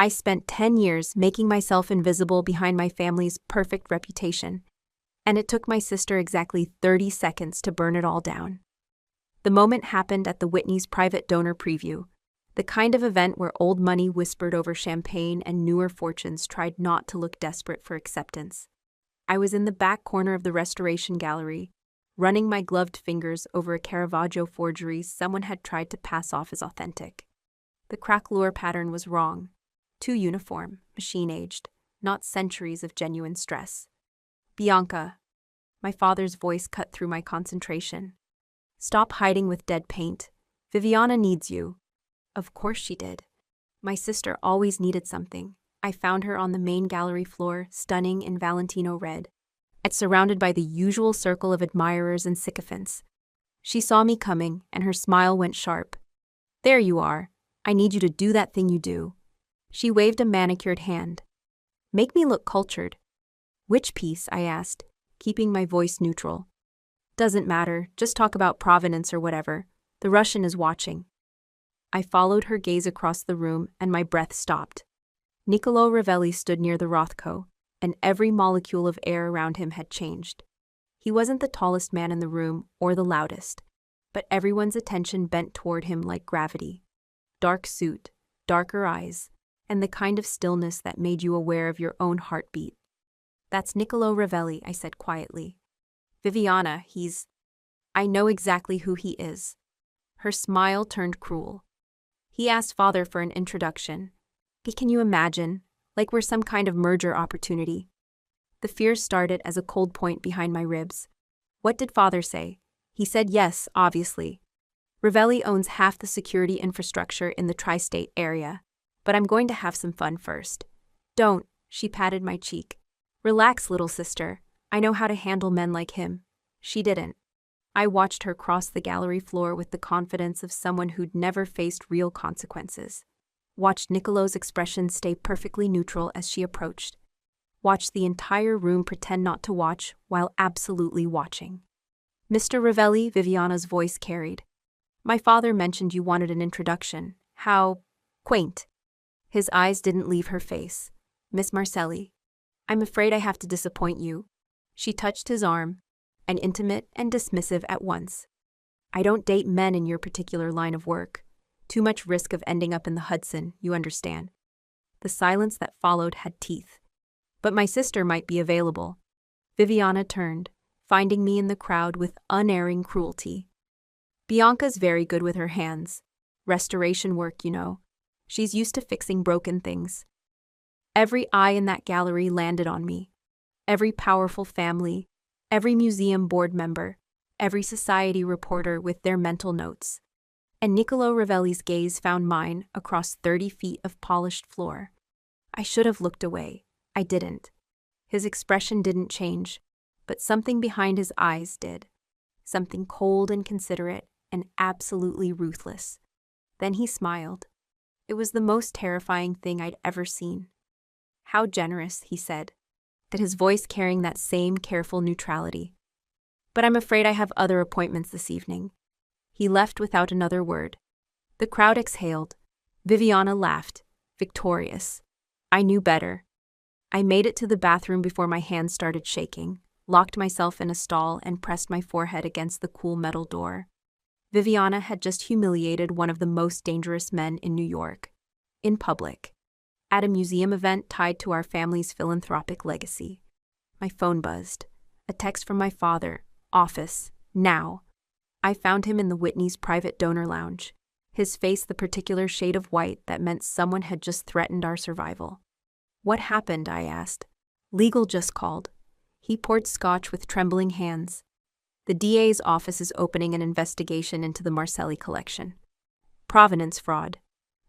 I spent 10 years making myself invisible behind my family's perfect reputation, and it took my sister exactly 30 seconds to burn it all down. The moment happened at the Whitney's private donor preview, the kind of event where old money whispered over champagne and newer fortunes tried not to look desperate for acceptance. I was in the back corner of the restoration gallery, running my gloved fingers over a Caravaggio forgery someone had tried to pass off as authentic. The craquelure pattern was wrong, too uniform, machine-aged, not centuries of genuine stress. "Bianca," my father's voice cut through my concentration. "Stop hiding with dead paint. Viviana needs you." Of course she did. My sister always needed something. I found her on the main gallery floor, stunning in Valentino red, and surrounded by the usual circle of admirers and sycophants. She saw me coming, and her smile went sharp. "There you are. I need you to do that thing you do." She waved a manicured hand. "Make me look cultured." "Which piece?" I asked, keeping my voice neutral. "Doesn't matter, just talk about provenance or whatever. The Russian is watching." I followed her gaze across the room, and my breath stopped. Niccolo Ravelli stood near the Rothko, and every molecule of air around him had changed. He wasn't the tallest man in the room or the loudest, but everyone's attention bent toward him like gravity. Dark suit, darker eyes, and the kind of stillness that made you aware of your own heartbeat. "That's Niccolo Ravelli," I said quietly. "Viviana, I know exactly who he is." Her smile turned cruel. "He asked father for an introduction. Can you imagine? Like we're some kind of merger opportunity." The fear started as a cold point behind my ribs. "What did father say?" "He said yes, obviously. Ravelli owns half the security infrastructure in the tri-state area. But I'm going to have some fun first." "Don't," she patted my cheek. "Relax, little sister. I know how to handle men like him." She didn't. I watched her cross the gallery floor with the confidence of someone who'd never faced real consequences. Watched Niccolo's expression stay perfectly neutral as she approached. Watched the entire room pretend not to watch while absolutely watching. "Mr. Ravelli," Viviana's voice carried. "My father mentioned you wanted an introduction. How quaint." His eyes didn't leave her face. "Miss Marcelli, I'm afraid I have to disappoint you." She touched his arm, and intimate and dismissive at once. "I don't date men in your particular line of work. Too much risk of ending up in the Hudson, you understand." The silence that followed had teeth. "But my sister might be available." Viviana turned, finding me in the crowd with unerring cruelty. "Bianca's very good with her hands. Restoration work, you know. She's used to fixing broken things." Every eye in that gallery landed on me. Every powerful family, every museum board member, every society reporter with their mental notes. And Niccolo Ravelli's gaze found mine across 30 feet of polished floor. I should have looked away. I didn't. His expression didn't change, but something behind his eyes did. Something cold and considerate and absolutely ruthless. Then he smiled. It was the most terrifying thing I'd ever seen. "How generous," he said, that his voice carrying that same careful neutrality. "But I'm afraid I have other appointments this evening." He left without another word. The crowd exhaled. Viviana laughed, victorious. I knew better. I made it to the bathroom before my hands started shaking, locked myself in a stall, and pressed my forehead against the cool metal door. Viviana had just humiliated one of the most dangerous men in New York. In public. At a museum event tied to our family's philanthropic legacy. My phone buzzed. A text from my father. "Office. Now." I found him in the Whitney's private donor lounge. His face the particular shade of white that meant someone had just threatened our survival. "What happened?" I asked. "Legal just called." He poured scotch with trembling hands. "The DA's office is opening an investigation into the Marcelli collection. Provenance fraud.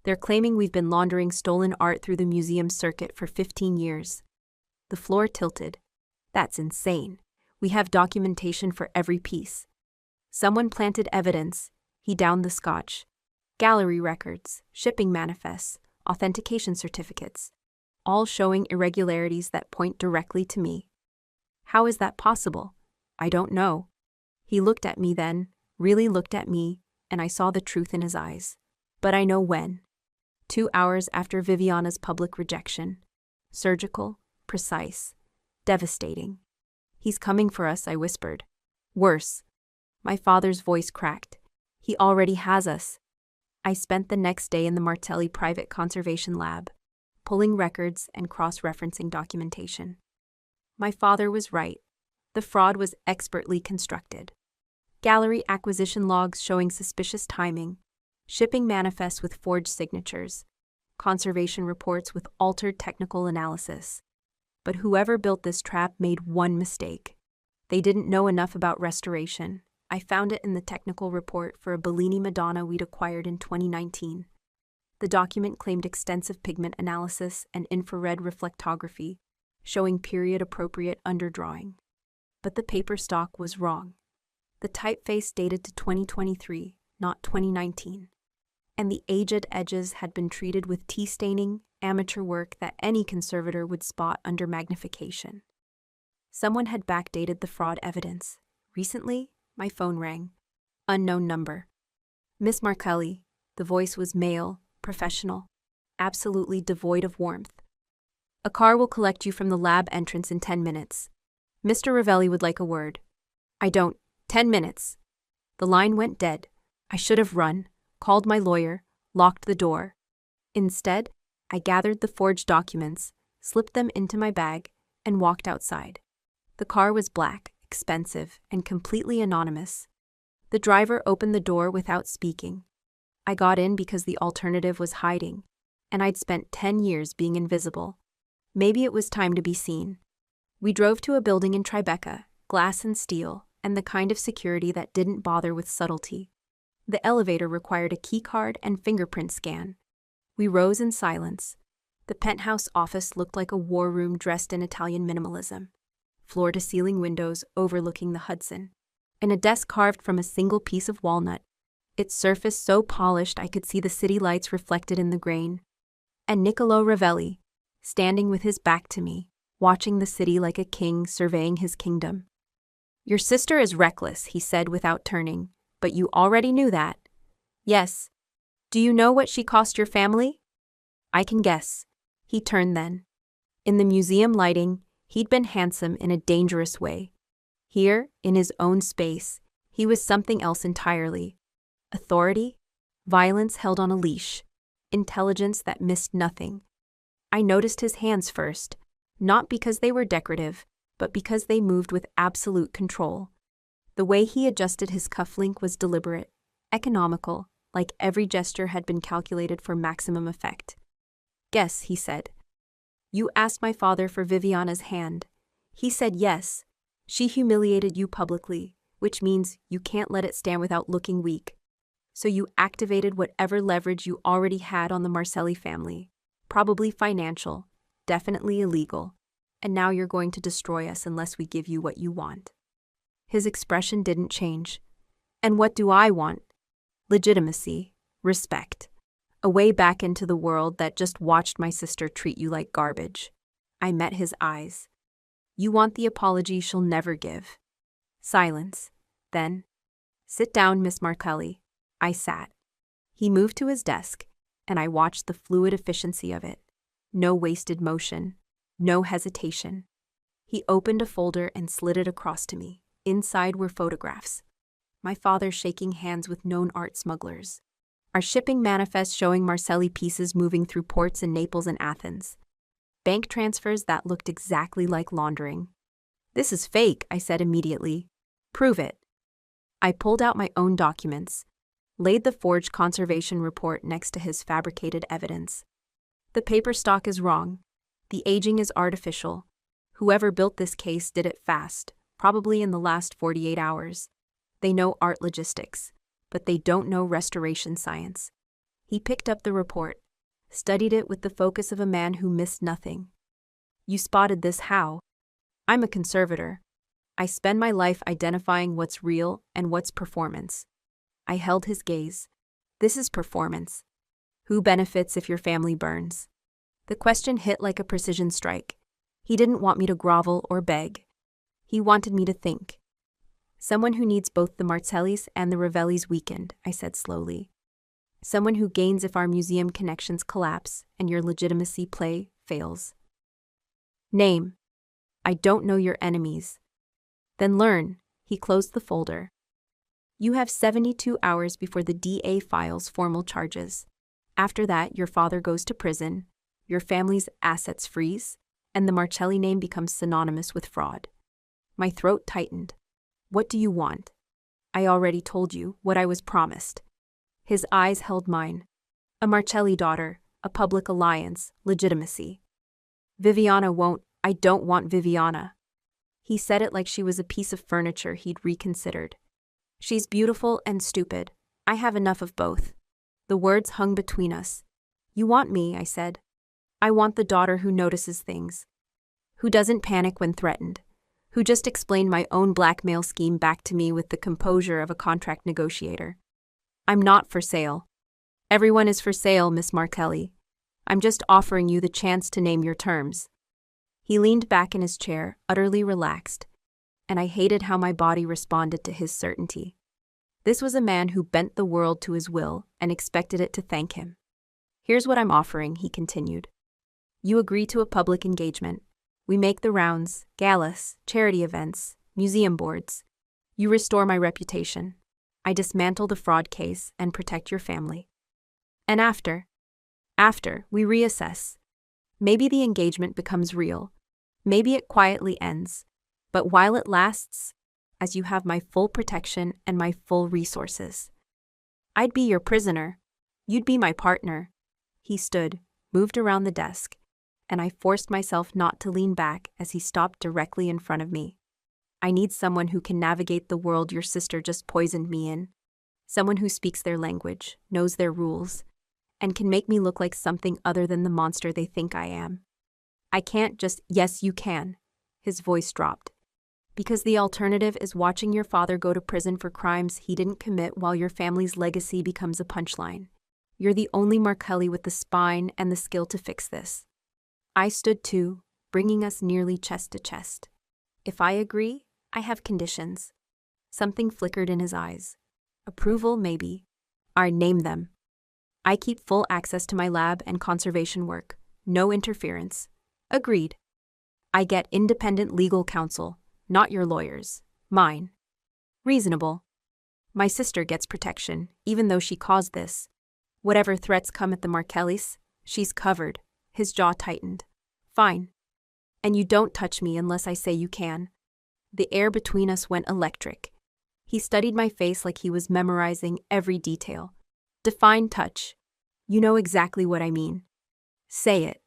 They're claiming we've been laundering stolen art through the museum circuit for 15 years. The floor tilted. "That's insane. We have documentation for every piece." Someone planted evidence. He downed the scotch. "Gallery records, shipping manifests, authentication certificates, all showing irregularities that point directly to me." "How is that possible?" "I don't know." He looked at me then, really looked at me, and I saw the truth in his eyes. "But I know when." 2 hours after Viviana's public rejection. Surgical, precise, devastating. "He's coming for us," I whispered. "Worse." My father's voice cracked. "He already has us." I spent the next day in the Martelli Private Conservation Lab, pulling records and cross-referencing documentation. My father was right. The fraud was expertly constructed. Gallery acquisition logs showing suspicious timing, shipping manifests with forged signatures, conservation reports with altered technical analysis. But whoever built this trap made one mistake. They didn't know enough about restoration. I found it in the technical report for a Bellini Madonna we'd acquired in 2019. The document claimed extensive pigment analysis and infrared reflectography, showing period-appropriate underdrawing. But the paper stock was wrong. The typeface dated to 2023, not 2019. And the aged edges had been treated with tea staining, amateur work that any conservator would spot under magnification. Someone had backdated the fraud evidence. Recently, my phone rang. Unknown number. "Miss Martelli." The voice was male, professional, absolutely devoid of warmth. "A car will collect you from the lab entrance in 10 minutes. Mr. Ravelli would like a word." "I don't. 10 minutes." The line went dead. I should have run, called my lawyer, locked the door. Instead, I gathered the forged documents, slipped them into my bag, and walked outside. The car was black, expensive, and completely anonymous. The driver opened the door without speaking. I got in because the alternative was hiding, and I'd spent 10 years being invisible. Maybe it was time to be seen. We drove to a building in Tribeca, glass and steel, and the kind of security that didn't bother with subtlety. The elevator required a keycard and fingerprint scan. We rose in silence. The penthouse office looked like a war room dressed in Italian minimalism. Floor-to-ceiling windows overlooking the Hudson, and a desk carved from a single piece of walnut, its surface so polished I could see the city lights reflected in the grain. And Niccolo Ravelli, standing with his back to me, watching the city like a king surveying his kingdom. "Your sister is reckless," he said without turning, "but you already knew that." "Yes." "Do you know what she cost your family?" "I can guess." He turned then. In the museum lighting, he'd been handsome in a dangerous way. Here, in his own space, he was something else entirely. Authority, violence held on a leash, intelligence that missed nothing. I noticed his hands first, not because they were decorative, but because they moved with absolute control. The way he adjusted his cufflink was deliberate, economical, like every gesture had been calculated for maximum effect. "Guess," he said. "You asked my father for Viviana's hand. He said yes. She humiliated you publicly, which means you can't let it stand without looking weak. So you activated whatever leverage you already had on the Marcelli family, probably financial, definitely illegal, and now you're going to destroy us unless we give you what you want." His expression didn't change. "And what do I want?" "Legitimacy, respect. A way back into the world that just watched my sister treat you like garbage." I met his eyes. "You want the apology she'll never give." Silence. Then, "Sit down, Miss Martelli." I sat. He moved to his desk, and I watched the fluid efficiency of it. No wasted motion, no hesitation. He opened a folder and slid it across to me. Inside were photographs. My father shaking hands with known art smugglers. Our shipping manifest showing Marcelli pieces moving through ports in Naples and Athens. Bank transfers that looked exactly like laundering. "This is fake," I said immediately. "Prove it." I pulled out my own documents, laid the forged conservation report next to his fabricated evidence. "The paper stock is wrong. The aging is artificial. Whoever built this case did it fast, probably in the last 48 hours. They know art logistics, but they don't know restoration science." He picked up the report, studied it with the focus of a man who missed nothing. "You spotted this how?" "I'm a conservator. I spend my life identifying what's real and what's performance." I held his gaze. "This is performance. Who benefits if your family burns?" The question hit like a precision strike. He didn't want me to grovel or beg. He wanted me to think. "Someone who needs both the Martellis and the Ravellis weakened," I said slowly. Someone who gains if our museum connections collapse and your legitimacy play fails. Name. I don't know your enemies. Then learn. He closed the folder. You have 72 hours before the DA files formal charges. After that, your father goes to prison, your family's assets freeze, and the Marcelli name becomes synonymous with fraud. My throat tightened. What do you want? I already told you what I was promised. His eyes held mine. A Marcelli daughter, a public alliance, legitimacy. I don't want Viviana. He said it like she was a piece of furniture he'd reconsidered. She's beautiful and stupid. I have enough of both. The words hung between us. You want me, I said. I want the daughter who notices things. Who doesn't panic when threatened. Who just explained my own blackmail scheme back to me with the composure of a contract negotiator. I'm not for sale. Everyone is for sale, Miss Marcelli. I'm just offering you the chance to name your terms. He leaned back in his chair, utterly relaxed, and I hated how my body responded to his certainty. This was a man who bent the world to his will and expected it to thank him. Here's what I'm offering, he continued. You agree to a public engagement. We make the rounds, galas, charity events, museum boards. You restore my reputation. I dismantle the fraud case and protect your family. And after, we reassess. Maybe the engagement becomes real. Maybe it quietly ends. But while it lasts, as you have my full protection and my full resources. I'd be your prisoner. You'd be my partner. He stood, moved around the desk, and I forced myself not to lean back as he stopped directly in front of me. I need someone who can navigate the world your sister just poisoned me in. Someone who speaks their language, knows their rules, and can make me look like something other than the monster they think I am. I can't just, yes, you can. His voice dropped. Because the alternative is watching your father go to prison for crimes he didn't commit while your family's legacy becomes a punchline. You're the only Marcelli with the spine and the skill to fix this. I stood too, bringing us nearly chest to chest. If I agree, I have conditions. Something flickered in his eyes. Approval, maybe. I name them. I keep full access to my lab and conservation work. No interference. Agreed. I get independent legal counsel, not your lawyers. Mine. Reasonable. My sister gets protection, even though she caused this. Whatever threats come at the Marcellis, she's covered. His jaw tightened. Fine. And you don't touch me unless I say you can. The air between us went electric. He studied my face like he was memorizing every detail. Define touch. You know exactly what I mean. Say it.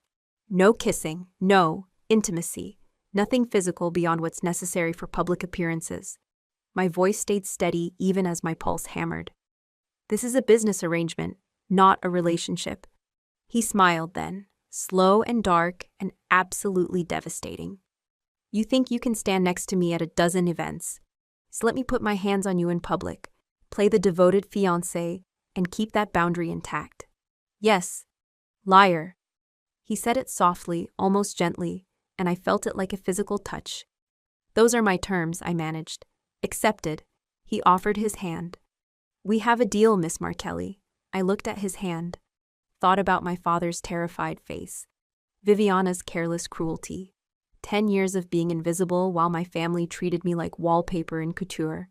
No kissing, no intimacy, nothing physical beyond what's necessary for public appearances. My voice stayed steady even as my pulse hammered. This is a business arrangement, not a relationship. He smiled then, slow and dark and absolutely devastating. You think you can stand next to me at a dozen events. So let me put my hands on you in public, play the devoted fiancé, and keep that boundary intact. Yes. Liar. He said it softly, almost gently, and I felt it like a physical touch. Those are my terms, I managed. Accepted. He offered his hand. We have a deal, Miss Marcelli. I looked at his hand, thought about my father's terrified face, Viviana's careless cruelty, 10 years of being invisible while my family treated me like wallpaper in couture.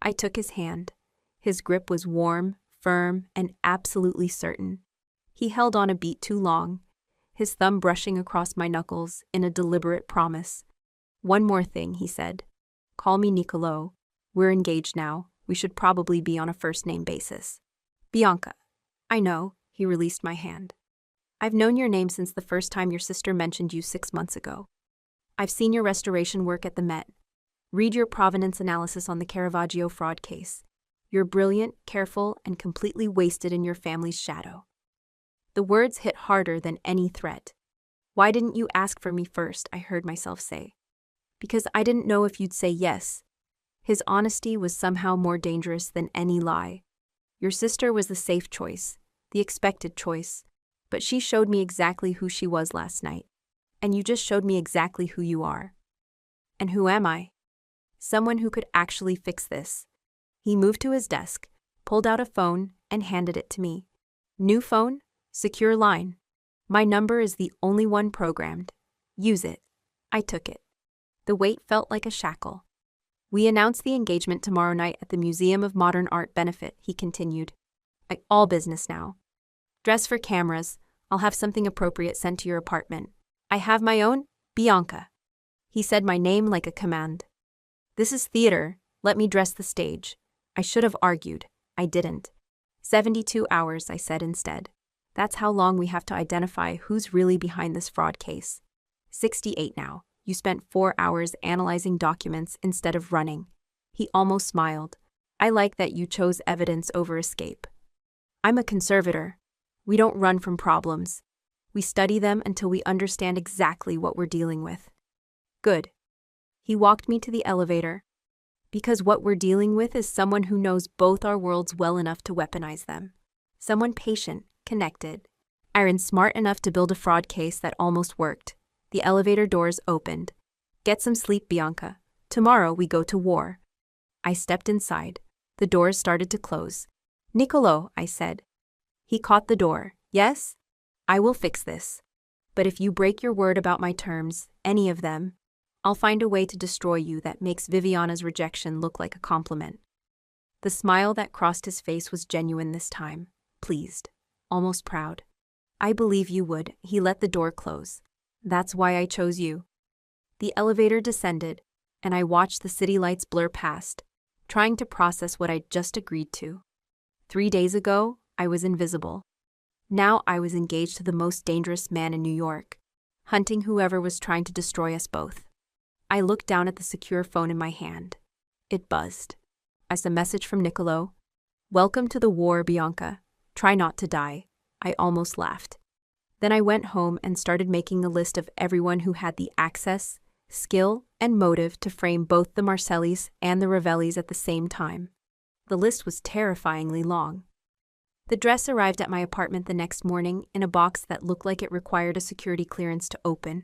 I took his hand. His grip was warm, firm, and absolutely certain. He held on a beat too long, his thumb brushing across my knuckles in a deliberate promise. One more thing, he said. Call me Niccolò. We're engaged now. We should probably be on a first-name basis. Bianca. I know, he released my hand. I've known your name since the first time your sister mentioned you 6 months ago. I've seen your restoration work at the Met. Read your provenance analysis on the Caravaggio fraud case. You're brilliant, careful, and completely wasted in your family's shadow. The words hit harder than any threat. Why didn't you ask for me first, I heard myself say. Because I didn't know if you'd say yes. His honesty was somehow more dangerous than any lie. Your sister was the safe choice, the expected choice, but she showed me exactly who she was last night. And you just showed me exactly who you are. And who am I? Someone who could actually fix this. He moved to his desk, pulled out a phone, and handed it to me. New phone? Secure line. My number is the only one programmed. Use it. I took it. The weight felt like a shackle. We announce the engagement tomorrow night at the Museum of Modern Art benefit, he continued. All business now. Dress for cameras. I'll have something appropriate sent to your apartment. I have my own, Bianca. He said my name like a command. This is theater. Let me dress the stage. I should have argued. I didn't. 72 hours, I said instead. That's how long we have to identify who's really behind this fraud case. 68 now. You spent 4 hours analyzing documents instead of running. He almost smiled. I like that you chose evidence over escape. I'm a conservator. We don't run from problems. We study them until we understand exactly what we're dealing with. Good. He walked me to the elevator. Because what we're dealing with is someone who knows both our worlds well enough to weaponize them. Someone patient, connected. Iron smart enough to build a fraud case that almost worked. The elevator doors opened. Get some sleep, Bianca. Tomorrow we go to war. I stepped inside. The doors started to close. Niccolo, I said. He caught the door. Yes? I will fix this. But if you break your word about my terms, any of them, I'll find a way to destroy you that makes Viviana's rejection look like a compliment. The smile that crossed his face was genuine this time, pleased, almost proud. I believe you would. He let the door close. That's why I chose you. The elevator descended, and I watched the city lights blur past, trying to process what I'd just agreed to. 3 days ago, I was invisible. Now I was engaged to the most dangerous man in New York, hunting whoever was trying to destroy us both. I looked down at the secure phone in my hand. It buzzed. As a message from Niccolo. Welcome to the war, Bianca. Try not to die. I almost laughed. Then I went home and started making a list of everyone who had the access, skill, and motive to frame both the Marcellis and the Ravellis at the same time. The list was terrifyingly long. The dress arrived at my apartment the next morning in a box that looked like it required a security clearance to open.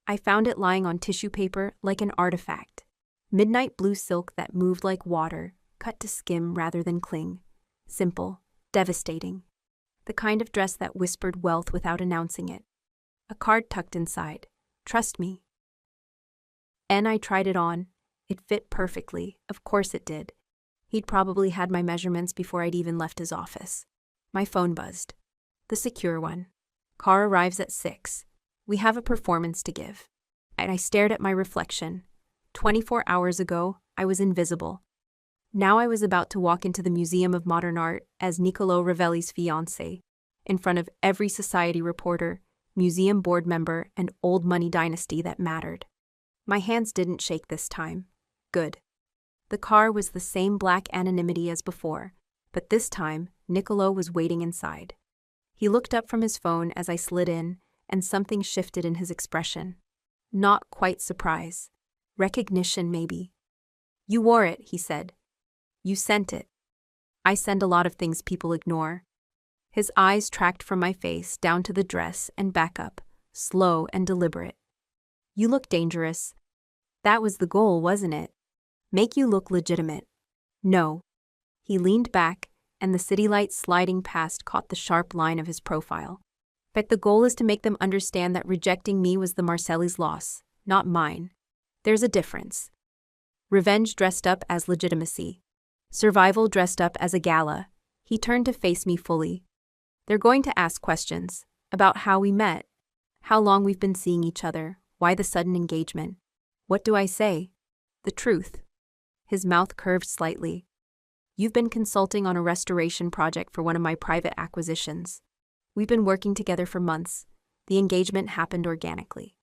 I found it lying on tissue paper like an artifact. Midnight blue silk that moved like water, cut to skim rather than cling. Simple, devastating. The kind of dress that whispered wealth without announcing it. A card tucked inside. Trust me. And I tried it on. It fit perfectly. Of course it did. He'd probably had my measurements before I'd even left his office. My phone buzzed. The secure one. Car arrives at 6. We have a performance to give. And I stared at my reflection. 24 hours ago, I was invisible. Now I was about to walk into the Museum of Modern Art as Niccolo Ravelli's fiancé, in front of every society reporter, museum board member, and old money dynasty that mattered. My hands didn't shake this time. Good. The car was the same black anonymity as before, but this time, Niccolo was waiting inside. He looked up from his phone as I slid in, and something shifted in his expression. Not quite surprise. Recognition, maybe. You wore it, he said. You sent it. I send a lot of things people ignore. His eyes tracked from my face down to the dress and back up, slow and deliberate. You look dangerous. That was the goal, wasn't it? Make you look legitimate. No. He leaned back, and the city lights sliding past caught the sharp line of his profile. But the goal is to make them understand that rejecting me was the Marcellis' loss, not mine. There's a difference. Revenge dressed up as legitimacy. Survival dressed up as a gala. He turned to face me fully. They're going to ask questions about how we met, how long we've been seeing each other, why the sudden engagement. What do I say? The truth. His mouth curved slightly. You've been consulting on a restoration project for one of my private acquisitions. We've been working together for months. The engagement happened organically.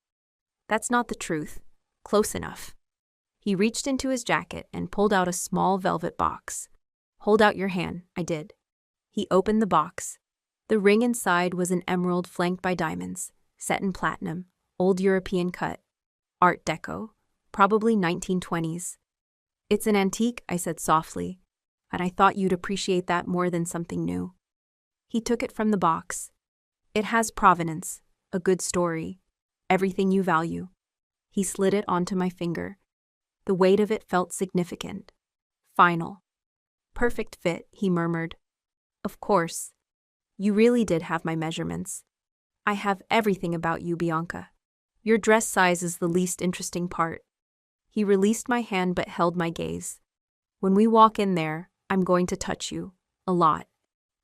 That's not the truth. Close enough. He reached into his jacket and pulled out a small velvet box. Hold out your hand, I did. He opened the box. The ring inside was an emerald flanked by diamonds, set in platinum, old European cut. Art Deco, probably 1920s. It's an antique, I said softly, and I thought you'd appreciate that more than something new. He took it from the box. It has provenance, a good story, everything you value. He slid it onto my finger. The weight of it felt significant. Final. Perfect fit, he murmured. Of course. You really did have my measurements. I have everything about you, Bianca. Your dress size is the least interesting part. He released my hand but held my gaze. When we walk in there, I'm going to touch you. A lot.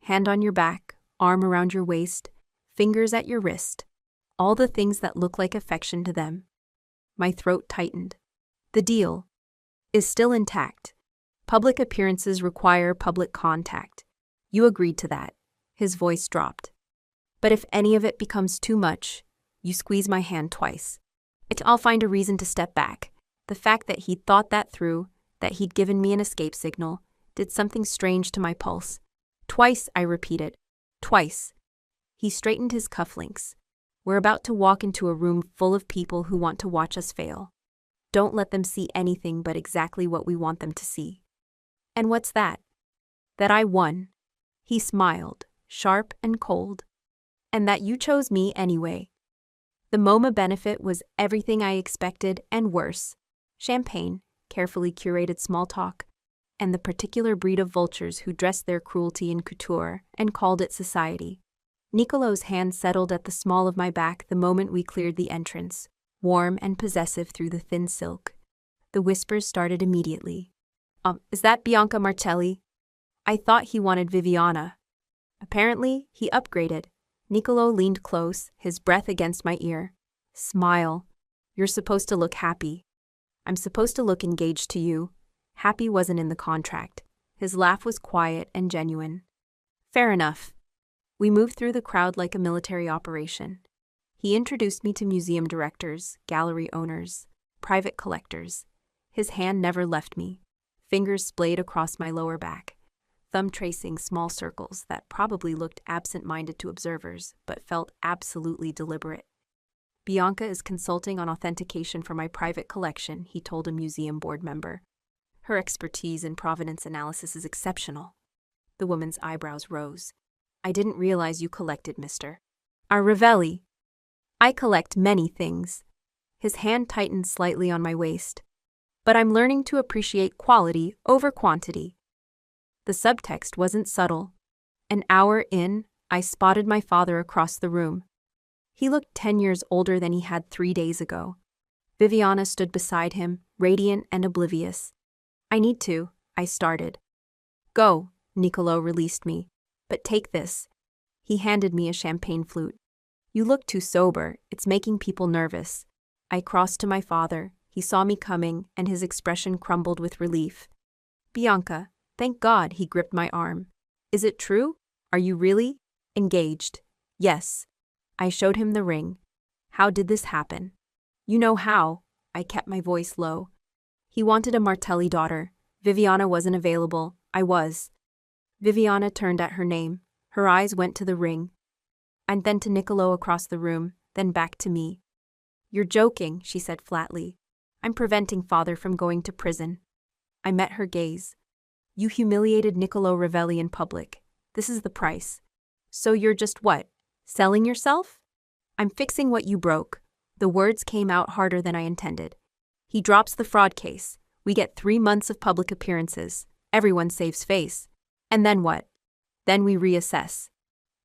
Hand on your back, arm around your waist, fingers at your wrist. All the things that look like affection to them. My throat tightened. The deal is still intact. Public appearances require public contact. You agreed to that. His voice dropped. But if any of it becomes too much, you squeeze my hand twice. I'll find a reason to step back. The fact that he'd thought that through, that he'd given me an escape signal, did something strange to my pulse. Twice, I repeated. Twice. He straightened his cufflinks. We're about to walk into a room full of people who want to watch us fail. Don't let them see anything but exactly what we want them to see. And what's that? That I won. He smiled, sharp and cold. And that you chose me anyway. The MoMA benefit was everything I expected and worse. Champagne, carefully curated small talk, and the particular breed of vultures who dressed their cruelty in couture and called it society. Nicolo's hand settled at the small of my back the moment we cleared the entrance, warm and possessive through the thin silk. The whispers started immediately. Is that Bianca Marcelli? I thought he wanted Viviana. Apparently, he upgraded. Nicolo leaned close, his breath against my ear. Smile. You're supposed to look happy. I'm supposed to look engaged to you. Happy wasn't in the contract. His laugh was quiet and genuine. Fair enough. We moved through the crowd like a military operation. He introduced me to museum directors, gallery owners, private collectors. His hand never left me. Fingers splayed across my lower back, thumb tracing small circles that probably looked absent-minded to observers, but felt absolutely deliberate. Bianca is consulting on authentication for my private collection, he told a museum board member. Her expertise in provenance analysis is exceptional. The woman's eyebrows rose. I didn't realize you collected, mister. Our Ravelli. I collect many things. His hand tightened slightly on my waist. But I'm learning to appreciate quality over quantity. The subtext wasn't subtle. An hour in, I spotted my father across the room. He looked 10 years older than he had 3 days ago. Viviana stood beside him, radiant and oblivious. I started. Go, Nicolo released me. But take this. He handed me a champagne flute. You look too sober, it's making people nervous. I crossed to my father. He saw me coming, and his expression crumbled with relief. Bianca, thank God, he gripped my arm. Is it true? Are you really engaged? Yes. I showed him the ring. How did this happen? You know how. I kept my voice low. He wanted a Martelli daughter. Viviana wasn't available. I was. Viviana turned at her name. Her eyes went to the ring. And then to Nicolo across the room, then back to me. You're joking, she said flatly. I'm preventing father from going to prison. I met her gaze. You humiliated Nicolo Ravelli in public. This is the price. So you're just what? Selling yourself? I'm fixing what you broke. The words came out harder than I intended. He drops the fraud case. We get 3 months of public appearances. Everyone saves face. And then what? Then we reassess.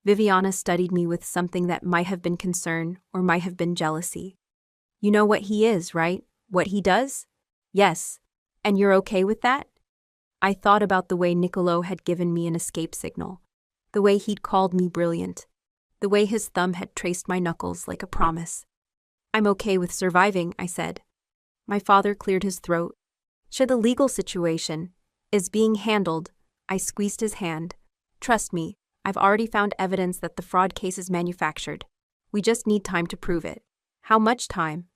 Viviana studied me with something that might have been concern or might have been jealousy. You know what he is, right? What he does? Yes. And you're okay with that? I thought about the way Nicolo had given me an escape signal, the way he'd called me brilliant, the way his thumb had traced my knuckles like a promise. I'm okay with surviving, I said. My father cleared his throat. The legal situation is being handled. I squeezed his hand. Trust me, I've already found evidence that the fraud case is manufactured. We just need time to prove it. How much time?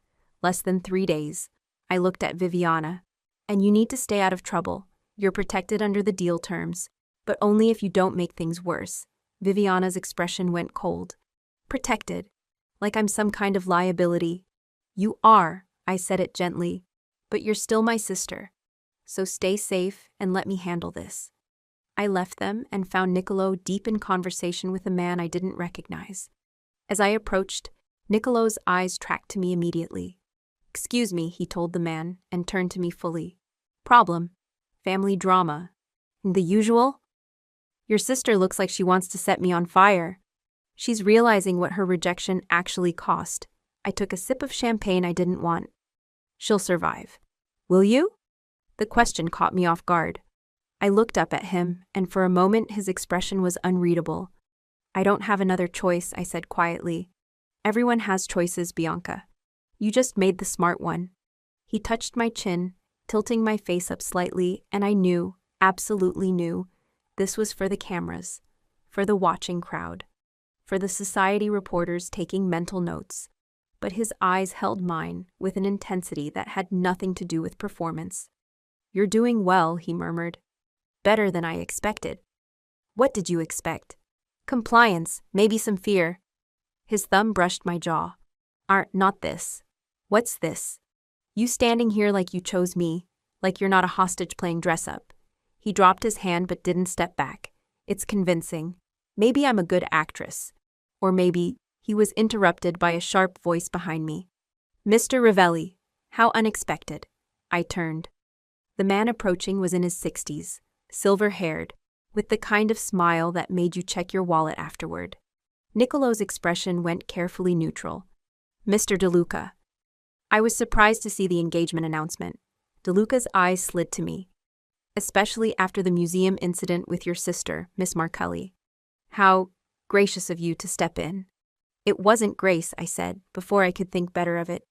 Less than 3 days. I looked at Viviana. And you need to stay out of trouble. You're protected under the deal terms, but only if you don't make things worse. Viviana's expression went cold. Protected? Like I'm some kind of liability. You are, I said it gently, but you're still my sister. So stay safe and let me handle this. I left them and found Nicolo deep in conversation with a man I didn't recognize. As I approached, Nicolo's eyes tracked to me immediately. Excuse me, he told the man, and turned to me fully. Problem. Family drama. The usual? Your sister looks like she wants to set me on fire. She's realizing what her rejection actually cost. I took a sip of champagne I didn't want. She'll survive. Will you? The question caught me off guard. I looked up at him, and for a moment his expression was unreadable. I don't have another choice, I said quietly. Everyone has choices, Bianca. You just made the smart one. He touched my chin, tilting my face up slightly, and I knew, absolutely knew, this was for the cameras, for the watching crowd, for the society reporters taking mental notes. But his eyes held mine with an intensity that had nothing to do with performance. You're doing well, he murmured. Better than I expected. What did you expect? Compliance, maybe some fear. His thumb brushed my jaw. Not this. What's this? You standing here like you chose me, like you're not a hostage playing dress-up. He dropped his hand but didn't step back. It's convincing. Maybe I'm a good actress. Or maybe, he was interrupted by a sharp voice behind me. Mr. Ravelli, how unexpected. I turned. The man approaching was in his 60s, silver-haired, with the kind of smile that made you check your wallet afterward. Niccolò's expression went carefully neutral. Mr. DeLuca. I was surprised to see the engagement announcement. DeLuca's eyes slid to me. Especially after the museum incident with your sister, Miss Markelli. How gracious of you to step in. It wasn't grace, I said, before I could think better of it.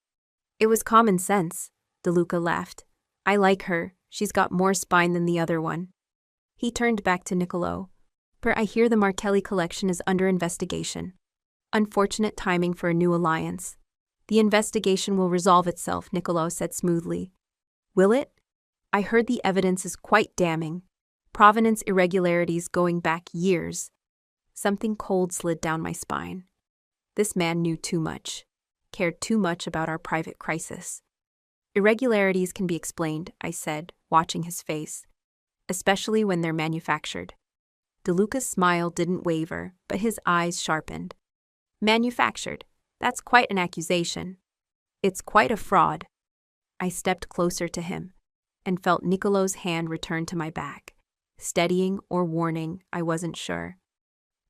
It was common sense, DeLuca laughed. I like her, she's got more spine than the other one. He turned back to Niccolò. I hear the Markelli collection is under investigation. Unfortunate timing for a new alliance. The investigation will resolve itself, Niccolò said smoothly. Will it? I heard the evidence is quite damning. Provenance irregularities going back years. Something cold slid down my spine. This man knew too much, cared too much about our private crisis. Irregularities can be explained, I said, watching his face, especially when they're manufactured. DeLuca's smile didn't waver, but his eyes sharpened. Manufactured? That's quite an accusation. It's quite a fraud. I stepped closer to him and felt Niccolò's hand return to my back. Steadying or warning, I wasn't sure.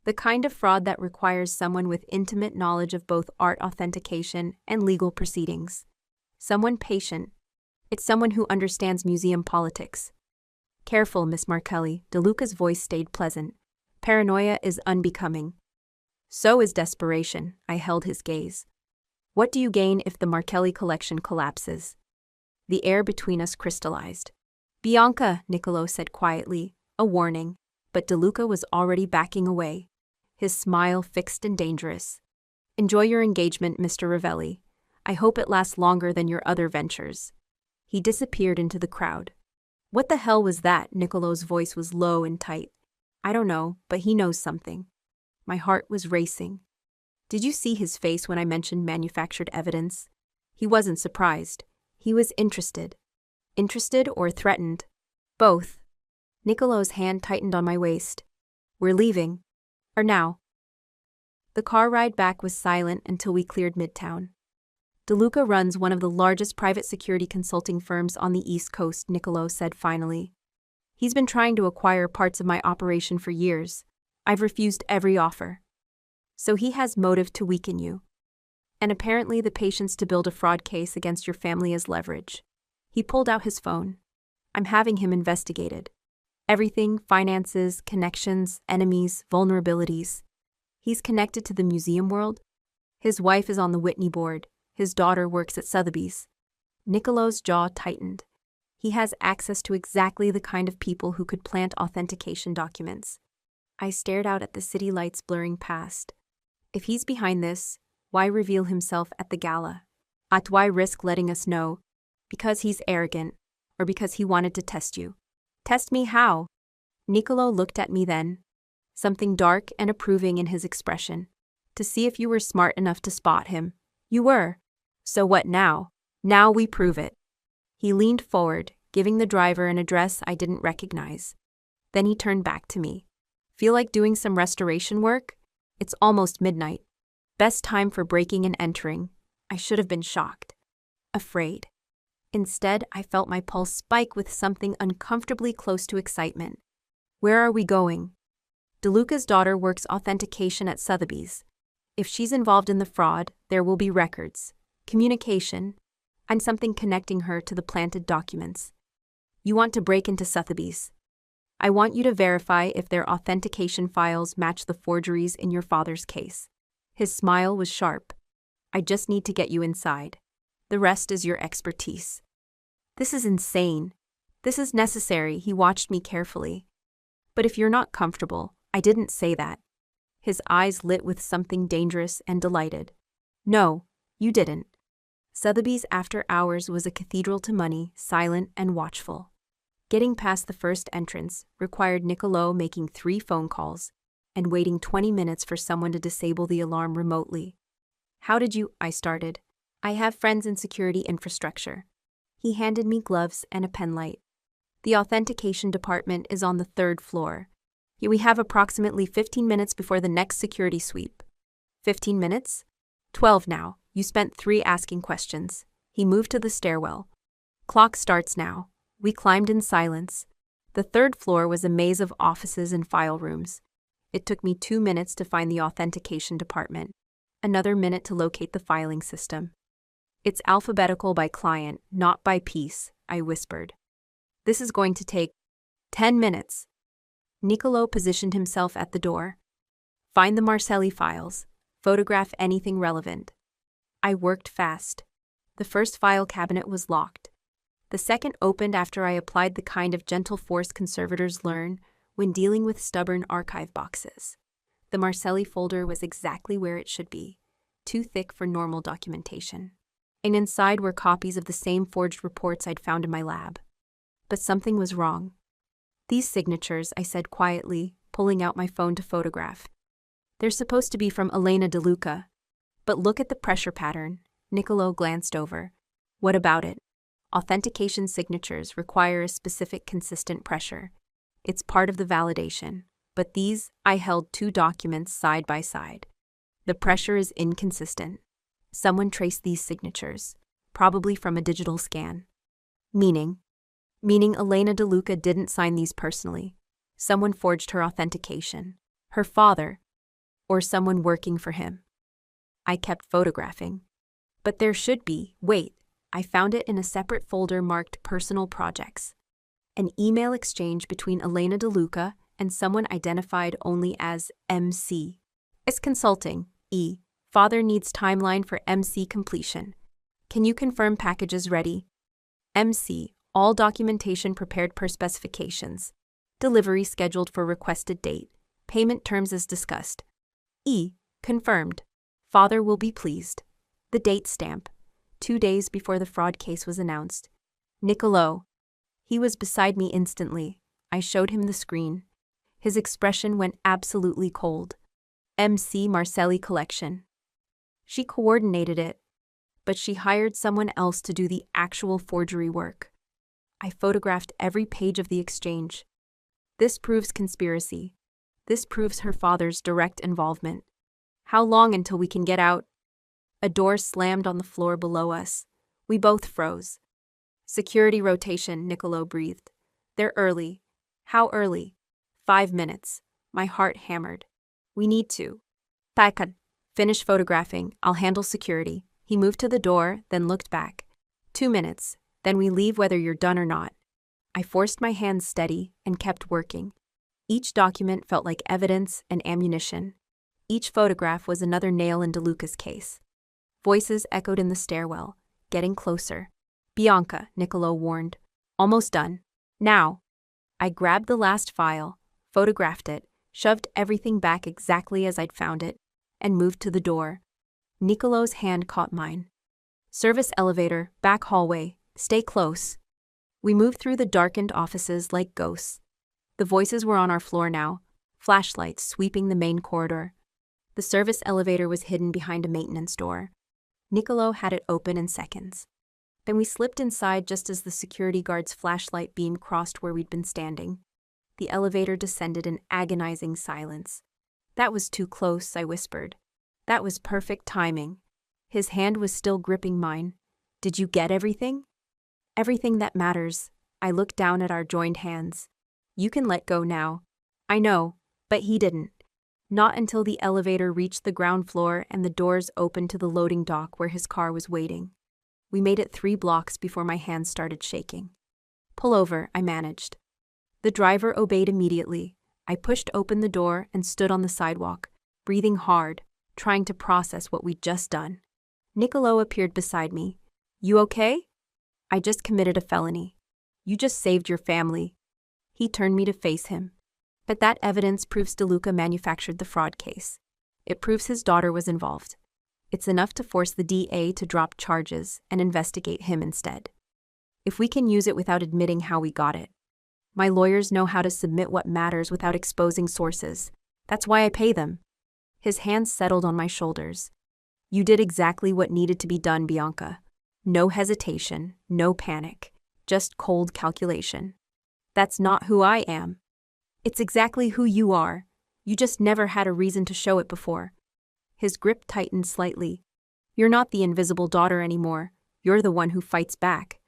The kind of fraud that requires someone with intimate knowledge of both art authentication and legal proceedings. Someone patient. It's someone who understands museum politics. Careful, Miss Markelli, DeLuca's voice stayed pleasant. Paranoia is unbecoming. So is desperation, I held his gaze. What do you gain if the Markelli collection collapses? The air between us crystallized. Bianca, Niccolò said quietly, a warning, but DeLuca was already backing away. His smile fixed and dangerous. Enjoy your engagement, Mr. Ravelli. I hope it lasts longer than your other ventures. He disappeared into the crowd. What the hell was that? Niccolò's voice was low and tight. I don't know, but he knows something. My heart was racing. Did you see his face when I mentioned manufactured evidence? He wasn't surprised. He was interested. Interested or threatened? Both. Niccolò's hand tightened on my waist. We're leaving. Or now. The car ride back was silent until we cleared Midtown. DeLuca runs one of the largest private security consulting firms on the East Coast, Niccolò said finally. He's been trying to acquire parts of my operation for years. I've refused every offer. So he has motive to weaken you. And apparently the patience to build a fraud case against your family as leverage. He pulled out his phone. I'm having him investigated. Everything, finances, connections, enemies, vulnerabilities. He's connected to the museum world. His wife is on the Whitney board. His daughter works at Sotheby's. Niccolò's jaw tightened. He has access to exactly the kind of people who could plant authentication documents. I stared out at the city lights blurring past. If he's behind this, why reveal himself at the gala? Why risk letting us know? Because he's arrogant, or because he wanted to test you. Test me how? Niccolò looked at me then, something dark and approving in his expression. To see if you were smart enough to spot him. You were. So what now? Now we prove it. He leaned forward, giving the driver an address I didn't recognize. Then he turned back to me. Feel like doing some restoration work? It's almost midnight. Best time for breaking and entering. I should have been shocked. Afraid. Instead, I felt my pulse spike with something uncomfortably close to excitement. Where are we going? DeLuca's daughter works authentication at Sotheby's. If she's involved in the fraud, there will be records, communication, and something connecting her to the planted documents. You want to break into Sotheby's. I want you to verify if their authentication files match the forgeries in your father's case. His smile was sharp. I just need to get you inside. The rest is your expertise. This is insane. This is necessary, he watched me carefully. But if you're not comfortable, I didn't say that. His eyes lit with something dangerous and delighted. No, you didn't. Sotheby's after hours was a cathedral to money, silent and watchful. Getting past the first entrance required Niccolo making 3 phone calls and waiting 20 minutes for someone to disable the alarm remotely. How did you? I started. I have friends in security infrastructure. He handed me gloves and a pen light. The authentication department is on the 3rd floor. We have approximately 15 minutes before the next security sweep. 15 minutes? 12 now. You spent 3 asking questions. He moved to the stairwell. Clock starts now. We climbed in silence. The 3rd floor was a maze of offices and file rooms. It took me 2 minutes to find the authentication department. Another minute to locate the filing system. It's alphabetical by client, not by piece, I whispered. This is going to take 10 minutes. Niccolo positioned himself at the door. Find the Marcelli files. Photograph anything relevant. I worked fast. The first file cabinet was locked. The second opened after I applied the kind of gentle force conservators learn when dealing with stubborn archive boxes. The Marcelli folder was exactly where it should be, too thick for normal documentation. And inside were copies of the same forged reports I'd found in my lab. But something was wrong. These signatures, I said quietly, pulling out my phone to photograph. They're supposed to be from Elena DeLuca. But look at the pressure pattern. Niccolo glanced over. What about it? Authentication signatures require a specific consistent pressure. It's part of the validation. But these, I held 2 documents side by side. The pressure is inconsistent. Someone traced these signatures, probably from a digital scan. Meaning Elena DeLuca didn't sign these personally. Someone forged her authentication. Her father, or someone working for him. I kept photographing. But there should be, wait, I found it in a separate folder marked Personal Projects. An email exchange between Elena DeLuca and someone identified only as MC. It's consulting, E. Father needs timeline for MC completion. Can you confirm packages ready? MC, all documentation prepared per specifications. Delivery scheduled for requested date. Payment terms as discussed. E. Confirmed. Father will be pleased. The date stamp. 2 days before the fraud case was announced. Niccolo. He was beside me instantly. I showed him the screen. His expression went absolutely cold. MC Marcelli collection. She coordinated it, but she hired someone else to do the actual forgery work. I photographed every page of the exchange. This proves conspiracy. This proves her father's direct involvement. How long until we can get out? A door slammed on the floor below us. We both froze. Security rotation, Niccolo breathed. They're early. How early? 5 minutes. My heart hammered. We need to. Pakan. Finish photographing. I'll handle security. He moved to the door, then looked back. 2 minutes. Then we leave whether you're done or not. I forced my hands steady and kept working. Each document felt like evidence and ammunition. Each photograph was another nail in DeLuca's case. Voices echoed in the stairwell, getting closer. Bianca, Niccolo warned. Almost done. Now. I grabbed the last file, photographed it, shoved everything back exactly as I'd found it, and moved to the door. Niccolo's hand caught mine. Service elevator, back hallway, stay close. We moved through the darkened offices like ghosts. The voices were on our floor now, flashlights sweeping the main corridor. The service elevator was hidden behind a maintenance door. Niccolo had it open in seconds. Then we slipped inside just as the security guard's flashlight beam crossed where we'd been standing. The elevator descended in agonizing silence. That was too close, I whispered. That was perfect timing. His hand was still gripping mine. Did you get everything? Everything that matters. I looked down at our joined hands. You can let go now. I know, but he didn't. Not until the elevator reached the ground floor and the doors opened to the loading dock where his car was waiting. We made it 3 blocks before my hands started shaking. Pull over, I managed. The driver obeyed immediately. I pushed open the door and stood on the sidewalk, breathing hard, trying to process what we'd just done. Niccolo appeared beside me. You okay? I just committed a felony. You just saved your family. He turned me to face him. But that evidence proves DeLuca manufactured the fraud case. It proves his daughter was involved. It's enough to force the DA to drop charges and investigate him instead. If we can use it without admitting how we got it. My lawyers know how to submit what matters without exposing sources. That's why I pay them. His hands settled on my shoulders. You did exactly what needed to be done, Bianca. No hesitation, no panic, just cold calculation. That's not who I am. It's exactly who you are. You just never had a reason to show it before. His grip tightened slightly. You're not the invisible daughter anymore. You're the one who fights back.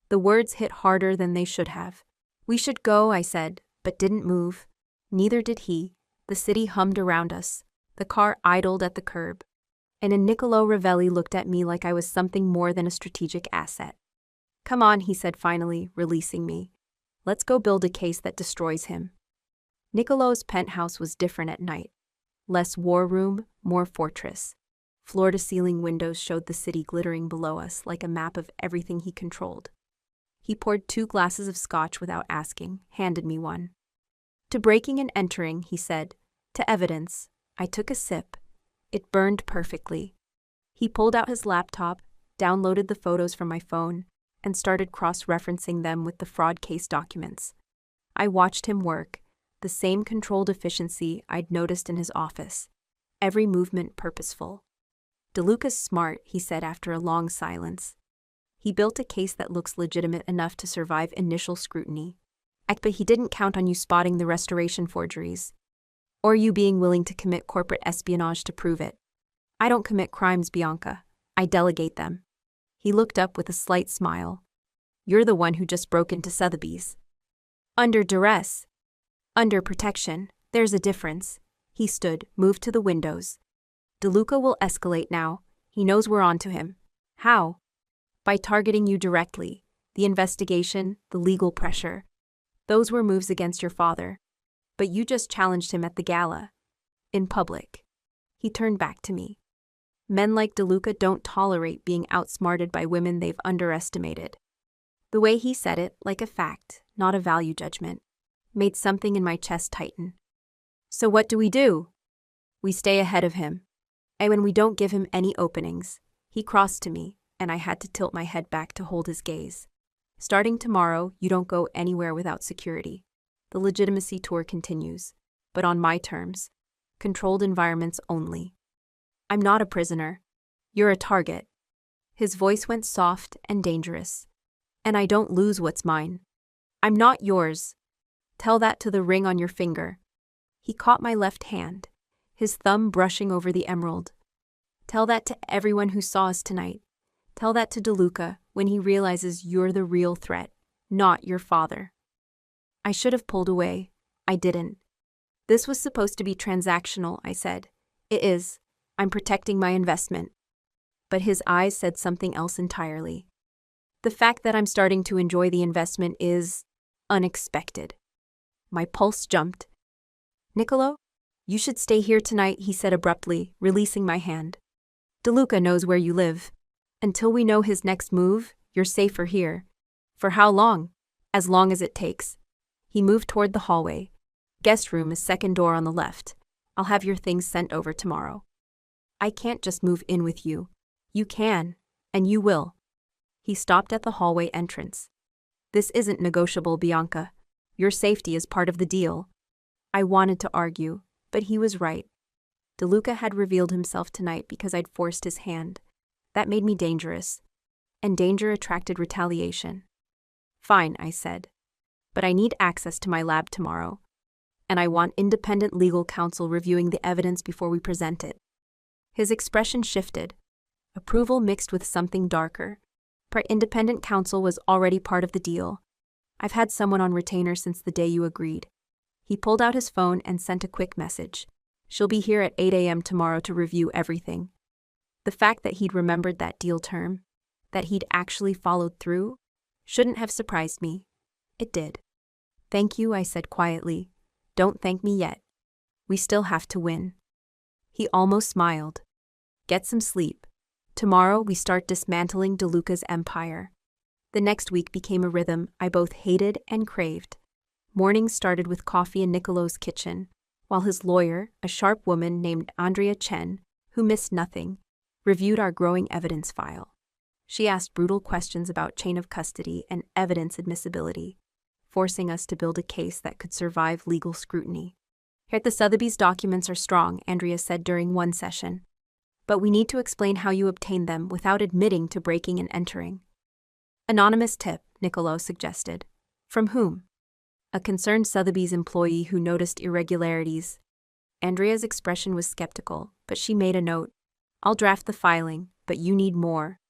The words hit harder than they should have. We should go, I said, but didn't move. Neither did he. The city hummed around us. The car idled at the curb. And Niccolo Ravelli looked at me like I was something more than a strategic asset. Come on, he said finally, releasing me. Let's go build a case that destroys him. Niccolo's penthouse was different at night. Less war room, more fortress. Floor-to-ceiling windows showed the city glittering below us like a map of everything he controlled. He poured 2 glasses of scotch without asking, handed me one. To breaking and entering, he said. To evidence. I took a sip. It burned perfectly. He pulled out his laptop, downloaded the photos from my phone, and started cross-referencing them with the fraud case documents. I watched him work, the same controlled efficiency I'd noticed in his office. Every movement purposeful. DeLuca's smart, he said after a long silence. He built a case that looks legitimate enough to survive initial scrutiny. But he didn't count on you spotting the restoration forgeries. Or you being willing to commit corporate espionage to prove it. I don't commit crimes, Bianca. I delegate them. He looked up with a slight smile. You're the one who just broke into Sotheby's. Under duress. Under protection. There's a difference. He stood, moved to the windows. DeLuca will escalate now. He knows we're onto him. How? By targeting you directly. The investigation, the legal pressure. Those were moves against your father. But you just challenged him at the gala. In public. He turned back to me. Men like DeLuca don't tolerate being outsmarted by women they've underestimated. The way he said it, like a fact, not a value judgment, made something in my chest tighten. So what do? We stay ahead of him. And when we don't give him any openings, he crossed to me, and I had to tilt my head back to hold his gaze. Starting tomorrow, you don't go anywhere without security. The legitimacy tour continues, but on my terms. Controlled environments only. I'm not a prisoner. You're a target. His voice went soft and dangerous. And I don't lose what's mine. I'm not yours. Tell that to the ring on your finger. He caught my left hand, his thumb brushing over the emerald. Tell that to everyone who saw us tonight. Tell that to DeLuca when he realizes you're the real threat, not your father. I should have pulled away. I didn't. This was supposed to be transactional, I said. It is. I'm protecting my investment. But his eyes said something else entirely. The fact that I'm starting to enjoy the investment is unexpected. My pulse jumped. Niccolo, you should stay here tonight, he said abruptly, releasing my hand. DeLuca knows where you live. Until we know his next move, you're safer here. For how long? As long as it takes. He moved toward the hallway. Guest room is second door on the left. I'll have your things sent over tomorrow. I can't just move in with you. You can, and you will. He stopped at the hallway entrance. This isn't negotiable, Bianca. Your safety is part of the deal. I wanted to argue, but he was right. DeLuca had revealed himself tonight because I'd forced his hand. That made me dangerous. And danger attracted retaliation. Fine, I said. But I need access to my lab tomorrow. And I want independent legal counsel reviewing the evidence before we present it. His expression shifted. Approval mixed with something darker. Independent counsel was already part of the deal. I've had someone on retainer since the day you agreed. He pulled out his phone and sent a quick message. She'll be here at 8 a.m. tomorrow to review everything. The fact that he'd remembered that deal term, that he'd actually followed through, shouldn't have surprised me. It did. Thank you, I said quietly. Don't thank me yet. We still have to win. He almost smiled. Get some sleep. Tomorrow we start dismantling DeLuca's empire. The next week became a rhythm I both hated and craved. Mornings started with coffee in Nicolo's kitchen, while his lawyer, a sharp woman named Andrea Chen, who missed nothing, reviewed our growing evidence file. She asked brutal questions about chain of custody and evidence admissibility, forcing us to build a case that could survive legal scrutiny. Here the Sotheby's documents are strong, Andrea said during one session. But we need to explain how you obtained them without admitting to breaking and entering. Anonymous tip, Nicolo suggested. From whom? A concerned Sotheby's employee who noticed irregularities. Andrea's expression was skeptical, but she made a note. I'll draft the filing, but you need more.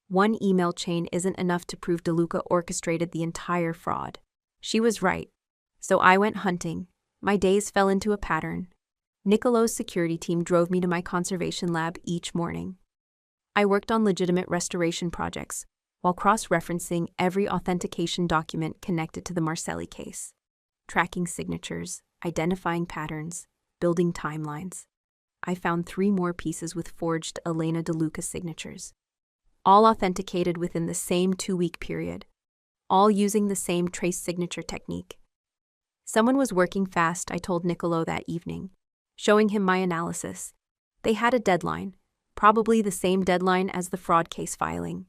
One email chain isn't enough to prove DeLuca orchestrated the entire fraud. She was right. So I went hunting. My days fell into a pattern. Nicolo's security team drove me to my conservation lab each morning. I worked on legitimate restoration projects, while cross-referencing every authentication document connected to the Marcelli case. Tracking signatures, identifying patterns, building timelines. I found 3 more pieces with forged Elena DeLuca signatures. All authenticated within the same 2-week period. All using the same trace signature technique. Someone was working fast, I told Nicolo that evening, showing him my analysis. They had a deadline, probably the same deadline as the fraud case filing.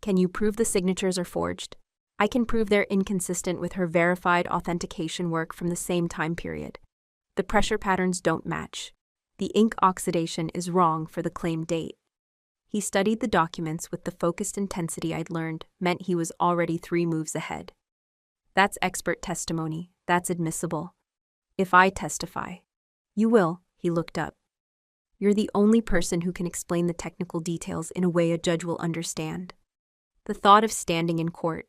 Can you prove the signatures are forged? I can prove they're inconsistent with her verified authentication work from the same time period. The pressure patterns don't match. The ink oxidation is wrong for the claimed date. He studied the documents with the focused intensity I'd learned meant he was already 3 moves ahead. That's expert testimony. That's admissible. If I testify. You will, he looked up. You're the only person who can explain the technical details in a way a judge will understand. The thought of standing in court,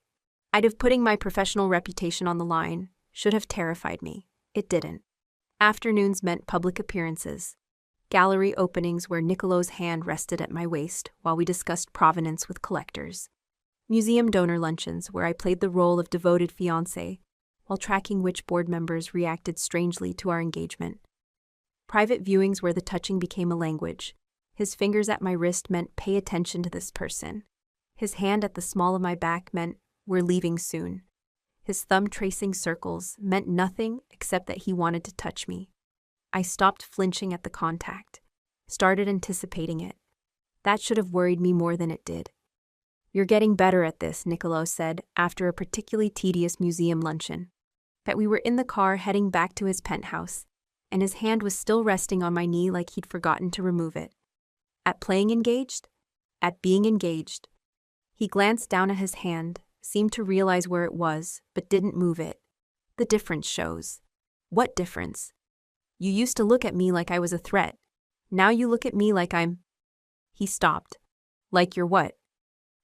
I'd have putting my professional reputation on the line, should have terrified me. It didn't. Afternoons meant public appearances. Gallery openings where Nicolo's hand rested at my waist while we discussed provenance with collectors. Museum donor luncheons where I played the role of devoted fiancé while tracking which board members reacted strangely to our engagement. Private viewings where the touching became a language. His fingers at my wrist meant pay attention to this person. His hand at the small of my back meant we're leaving soon. His thumb tracing circles meant nothing except that he wanted to touch me. I stopped flinching at the contact, started anticipating it. That should have worried me more than it did. You're getting better at this, Nicolo said after a particularly tedious museum luncheon. That we were in the car heading back to his penthouse, and his hand was still resting on my knee like he'd forgotten to remove it. At playing engaged? At being engaged. He glanced down at his hand, seemed to realize where it was, but didn't move it. The difference shows. What difference? You used to look at me like I was a threat. Now you look at me like I'm... He stopped. Like you're what?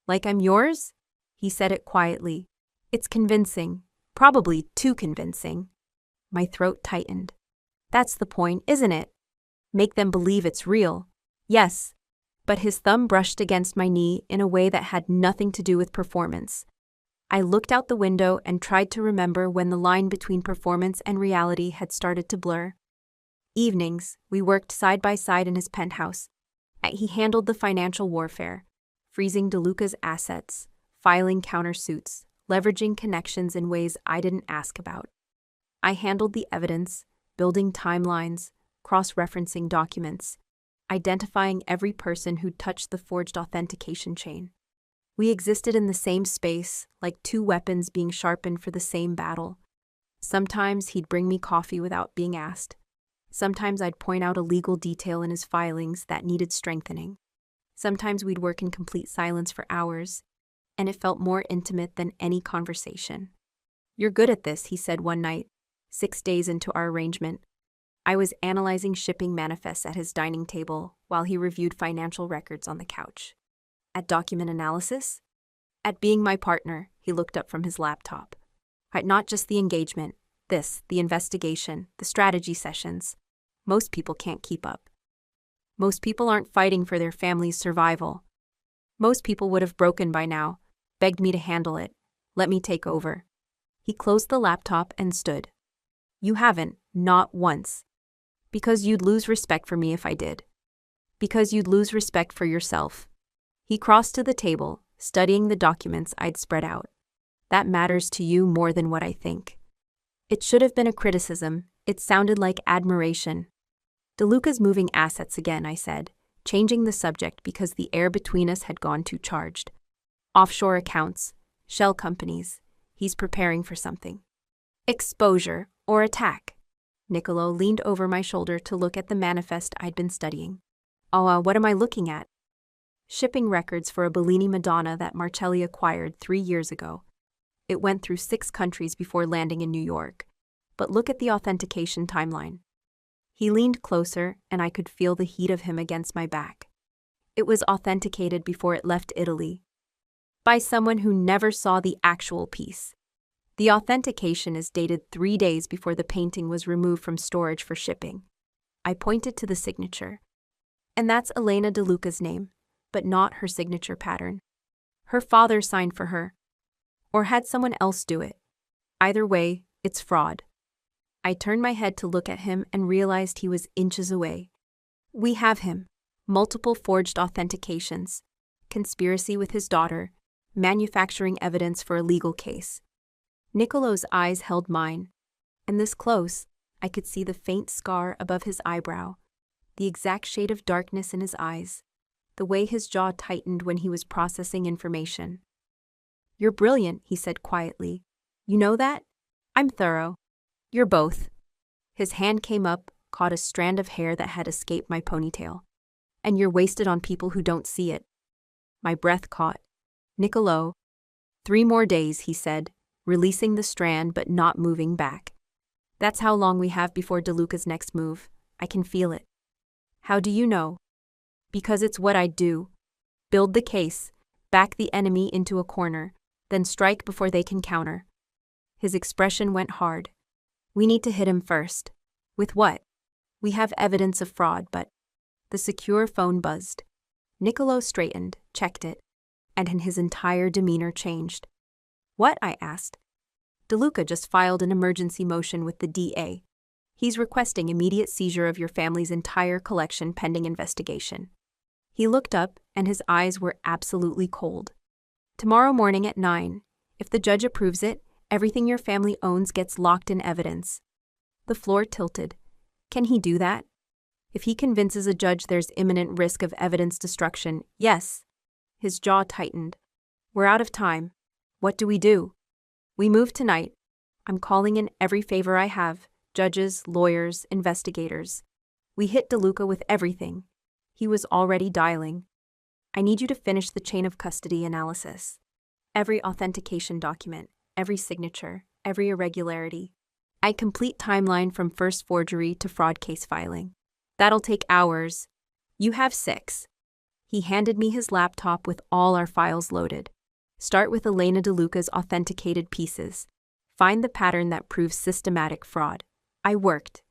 Like I'm yours? He said it quietly. It's convincing. Probably too convincing. My throat tightened. That's the point, isn't it? Make them believe it's real. Yes. But his thumb brushed against my knee in a way that had nothing to do with performance. I looked out the window and tried to remember when the line between performance and reality had started to blur. Evenings, we worked side by side in his penthouse. He handled the financial warfare, freezing DeLuca's assets, filing countersuits, leveraging connections in ways I didn't ask about. I handled the evidence, building timelines, cross-referencing documents, identifying every person who'd touched the forged authentication chain. We existed in the same space, like 2 weapons being sharpened for the same battle. Sometimes he'd bring me coffee without being asked. Sometimes I'd point out a legal detail in his filings that needed strengthening. Sometimes we'd work in complete silence for hours, and it felt more intimate than any conversation. You're good at this, he said one night, 6 days into our arrangement. I was analyzing shipping manifests at his dining table while he reviewed financial records on the couch. At document analysis? At being my partner, he looked up from his laptop. Not just the engagement, the investigation, the strategy sessions. Most people can't keep up. Most people aren't fighting for their family's survival. Most people would have broken by now, begged me to handle it. Let me take over. He closed the laptop and stood. You haven't, not once. Because you'd lose respect for me if I did. Because you'd lose respect for yourself. He crossed to the table, studying the documents I'd spread out. That matters to you more than what I think. It should have been a criticism. It sounded like admiration. DeLuca's moving assets again, I said, changing the subject because the air between us had gone too charged. Offshore accounts, shell companies. He's preparing for something. Exposure or attack. Niccolo leaned over my shoulder to look at the manifest I'd been studying. What am I looking at? Shipping records for a Bellini Madonna that Marcelli acquired 3 years ago. It went through 6 countries before landing in New York. But look at the authentication timeline. He leaned closer, and I could feel the heat of him against my back. It was authenticated before it left Italy. By someone who never saw the actual piece. The authentication is dated 3 days before the painting was removed from storage for shipping. I pointed to the signature. And that's Elena DeLuca's name, but not her signature pattern. Her father signed for her. Or had someone else do it. Either way, it's fraud. I turned my head to look at him and realized he was inches away. We have him. Multiple forged authentications. Conspiracy with his daughter. Manufacturing evidence for a legal case. Niccolo's eyes held mine. And this close, I could see the faint scar above his eyebrow. The exact shade of darkness in his eyes. The way his jaw tightened when he was processing information. You're brilliant, he said quietly. You know that? I'm thorough. You're both. His hand came up, caught a strand of hair that had escaped my ponytail. And you're wasted on people who don't see it. My breath caught. Niccolo. 3 more days, he said, releasing the strand but not moving back. That's how long we have before DeLuca's next move. I can feel it. How do you know? Because it's what I do. Build the case, back the enemy into a corner, then strike before they can counter. His expression went hard. We need to hit him first. With what? We have evidence of fraud, but... The secure phone buzzed. Niccolo straightened, checked it, and his entire demeanor changed. What? I asked. DeLuca just filed an emergency motion with the DA. He's requesting immediate seizure of your family's entire collection pending investigation. He looked up, and his eyes were absolutely cold. Tomorrow morning at 9, if the judge approves it, everything your family owns gets locked in evidence. The floor tilted. Can he do that? If he convinces a judge there's imminent risk of evidence destruction, yes. His jaw tightened. We're out of time. What do? We move tonight. I'm calling in every favor I have, judges, lawyers, investigators. We hit DeLuca with everything. He was already dialing. I need you to finish the chain of custody analysis. Every authentication document, every signature, every irregularity. I complete timeline from first forgery to fraud case filing. That'll take hours. You have 6. He handed me his laptop with all our files loaded. Start with Elena DeLuca's authenticated pieces. Find the pattern that proves systematic fraud. I worked.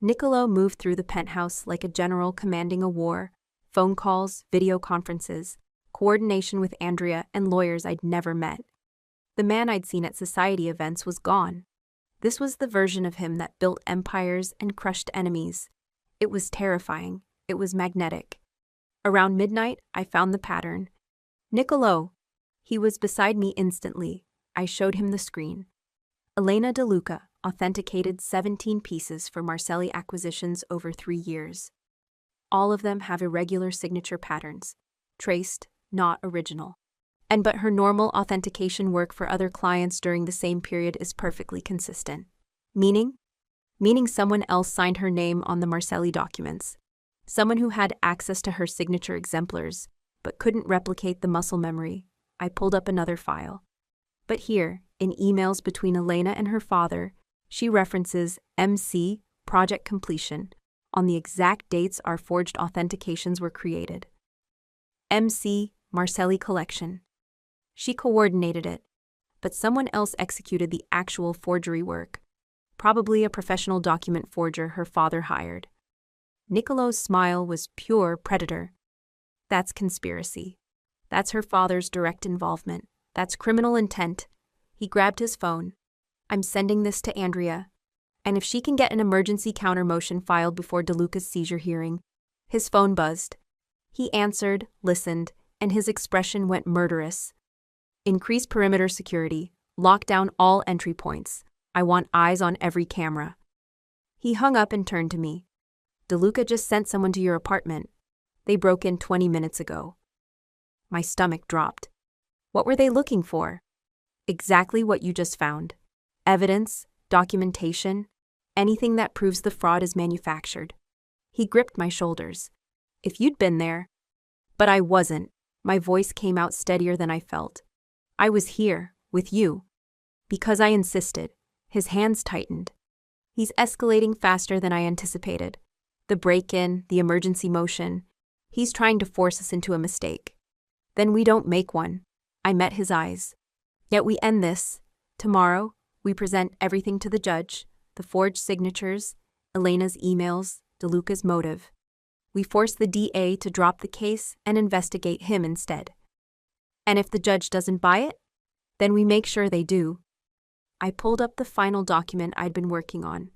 Niccolo moved through the penthouse like a general commanding a war. Phone calls, video conferences, coordination with Andrea and lawyers I'd never met. The man I'd seen at society events was gone. This was the version of him that built empires and crushed enemies. It was terrifying. It was magnetic. Around midnight, I found the pattern. Niccolo. He was beside me instantly. I showed him the screen. Elena DeLuca authenticated 17 pieces for Marcelli acquisitions over 3 years. All of them have irregular signature patterns. Traced, not original. But her normal authentication work for other clients during the same period is perfectly consistent. Meaning? Meaning someone else signed her name on the Marcelli documents. Someone who had access to her signature exemplars, but couldn't replicate the muscle memory. I pulled up another file. But here, in emails between Elena and her father, she references MC, project completion, on the exact dates our forged authentications were created. MC, Marcelli collection. She coordinated it, but someone else executed the actual forgery work. probably a professional document forger her father hired. Nicolo's smile was pure predator. That's conspiracy. That's her father's direct involvement. That's criminal intent. He grabbed his phone. I'm sending this to Andrea. And if she can get an emergency counter motion filed before DeLuca's seizure hearing. His phone buzzed. He answered, listened, and his expression went murderous. Increase perimeter security. Lock down all entry points. I want eyes on every camera. He hung up and turned to me. DeLuca just sent someone to your apartment. They broke in 20 minutes ago. My stomach dropped. What were they looking for? Exactly what you just found. Evidence, documentation, anything that proves the fraud is manufactured. He gripped my shoulders. If you'd been there. But I wasn't. My voice came out steadier than I felt. I was here, with you. Because I insisted. His hands tightened. He's escalating faster than I anticipated. The break-in, the emergency motion. He's trying to force us into a mistake. Then we don't make one. I met his eyes. Yet we end this. Tomorrow, we present everything to the judge, the forged signatures, Elena's emails, DeLuca's motive. We force the DA to drop the case and investigate him instead. And if the judge doesn't buy it, then we make sure they do. I pulled up the final document I'd been working on.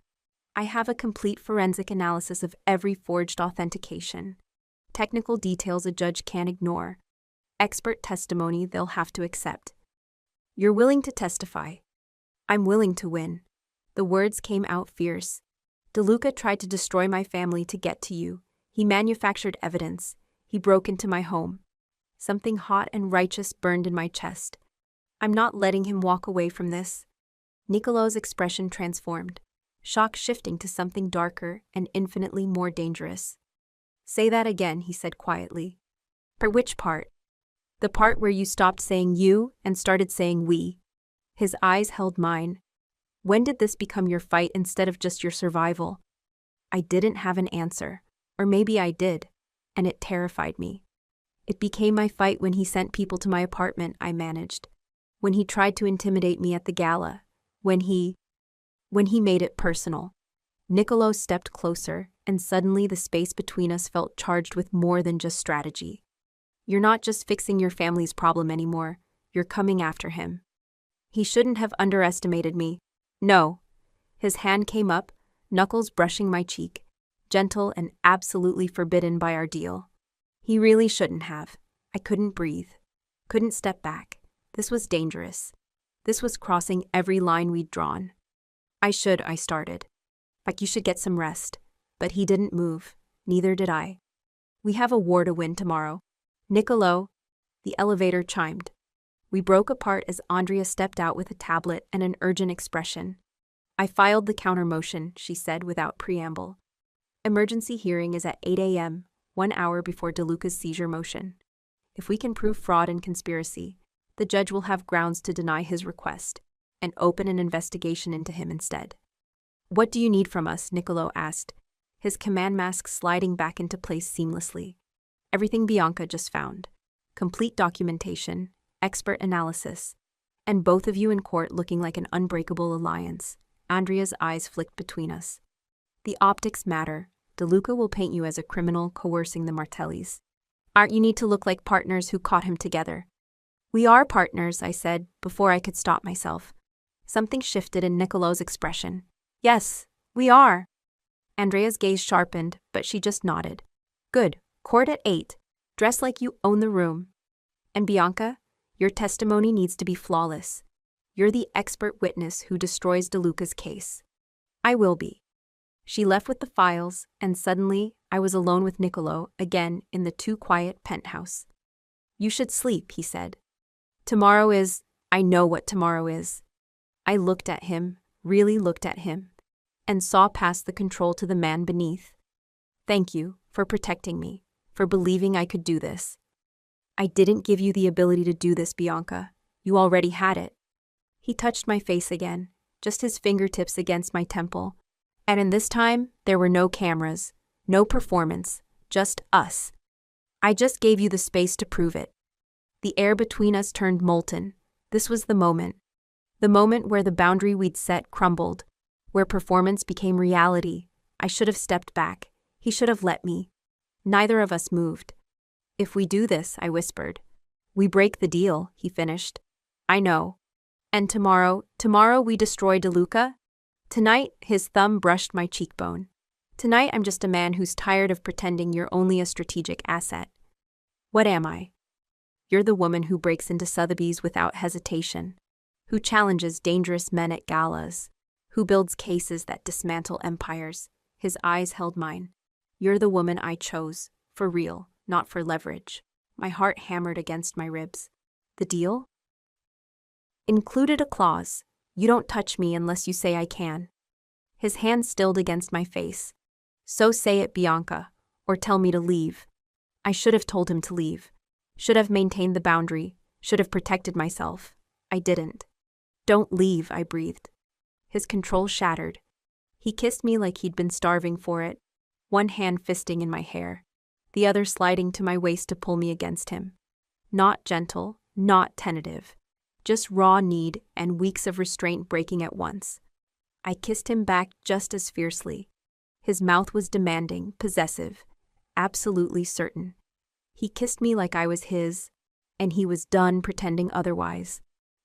I have a complete forensic analysis of every forged authentication. Technical details a judge can't ignore. Expert testimony they'll have to accept. You're willing to testify. I'm willing to win. The words came out fierce. DeLuca tried to destroy my family to get to you. He manufactured evidence. He broke into my home. Something hot and righteous burned in my chest. I'm not letting him walk away from this. Nicolo's expression transformed, shock shifting to something darker and infinitely more dangerous. Say that again, he said quietly. For which part? The part where you stopped saying you and started saying we. His eyes held mine. When did this become your fight instead of just your survival? I didn't have an answer, or maybe I did, and it terrified me. It became my fight when he sent people to my apartment I managed, when he tried to intimidate me at the gala, when he made it personal. Nicolo stepped closer, and suddenly the space between us felt charged with more than just strategy. You're not just fixing your family's problem anymore, you're coming after him. He shouldn't have underestimated me. No. His hand came up, knuckles brushing my cheek, gentle and absolutely forbidden by our deal. He really shouldn't have. I couldn't breathe. Couldn't step back. This was dangerous. This was crossing every line we'd drawn. I started. Like you should get some rest. But he didn't move. Neither did I. We have a war to win tomorrow. Nicolo. The elevator chimed. We broke apart as Andrea stepped out with a tablet and an urgent expression. I filed the counter motion, she said without preamble. Emergency hearing is at 8 a.m., 1 hour before DeLuca's seizure motion. If we can prove fraud and conspiracy, the judge will have grounds to deny his request and open an investigation into him instead. What do you need from us? Nicolo asked, his command mask sliding back into place seamlessly. Everything Bianca just found. Complete documentation, expert analysis, and both of you in court looking like an unbreakable alliance. Andrea's eyes flicked between us. The optics matter. DeLuca will paint you as a criminal coercing the Martellis. You need to look like partners who caught him together. We are partners, I said, before I could stop myself. Something shifted in Nicolo's expression. Yes, we are. Andrea's gaze sharpened, but she just nodded. Good. Court at 8. Dress like you own the room. And Bianca, your testimony needs to be flawless. You're the expert witness who destroys DeLuca's case. I will be. She left with the files, and suddenly I was alone with Nicolo again in the too quiet penthouse. You should sleep, he said. I know what tomorrow is. I looked at him, really looked at him, and saw past the control to the man beneath. Thank you for protecting me, for believing I could do this. I didn't give you the ability to do this, Bianca. You already had it. He touched my face again, just his fingertips against my temple. And in this time, there were no cameras, no performance, just us. I just gave you the space to prove it. The air between us turned molten. This was the moment where the boundary we'd set crumbled. where performance became reality. I should have stepped back. He should have let me. Neither of us moved. If we do this, I whispered. We break the deal, he finished. I know. And tomorrow we destroy DeLuca? Tonight, his thumb brushed my cheekbone. Tonight I'm just a man who's tired of pretending you're only a strategic asset. What am I? You're the woman who breaks into Sotheby's without hesitation, who challenges dangerous men at galas, who builds cases that dismantle empires. His eyes held mine. You're the woman I chose, for real, not for leverage. My heart hammered against my ribs. The deal? Included a clause. You don't touch me unless you say I can. His hand stilled against my face. So say it, Bianca, or tell me to leave. I should have told him to leave. Should have maintained the boundary. Should have protected myself. I didn't. Don't leave, I breathed. His control shattered. He kissed me like he'd been starving for it, one hand fisting in my hair, the other sliding to my waist to pull me against him. Not gentle, not tentative. Just raw need and weeks of restraint breaking at once. I kissed him back just as fiercely. His mouth was demanding, possessive, absolutely certain. He kissed me like I was his, and he was done pretending otherwise.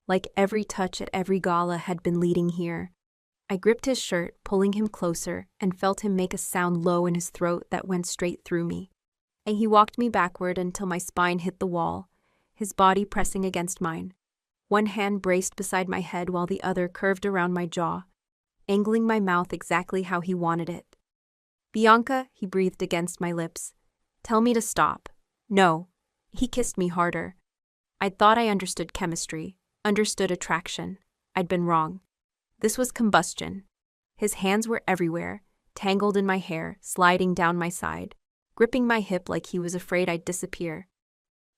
Like every touch at every gala had been leading here. I gripped his shirt, pulling him closer, and felt him make a sound low in his throat that went straight through me. And he walked me backward until my spine hit the wall, his body pressing against mine. One hand braced beside my head while the other curved around my jaw, angling my mouth exactly how he wanted it. Bianca, he breathed against my lips. Tell me to stop. No. He kissed me harder. I'd thought I understood chemistry, understood attraction. I'd been wrong. This was combustion. His hands were everywhere, tangled in my hair, sliding down my side, gripping my hip like he was afraid I'd disappear.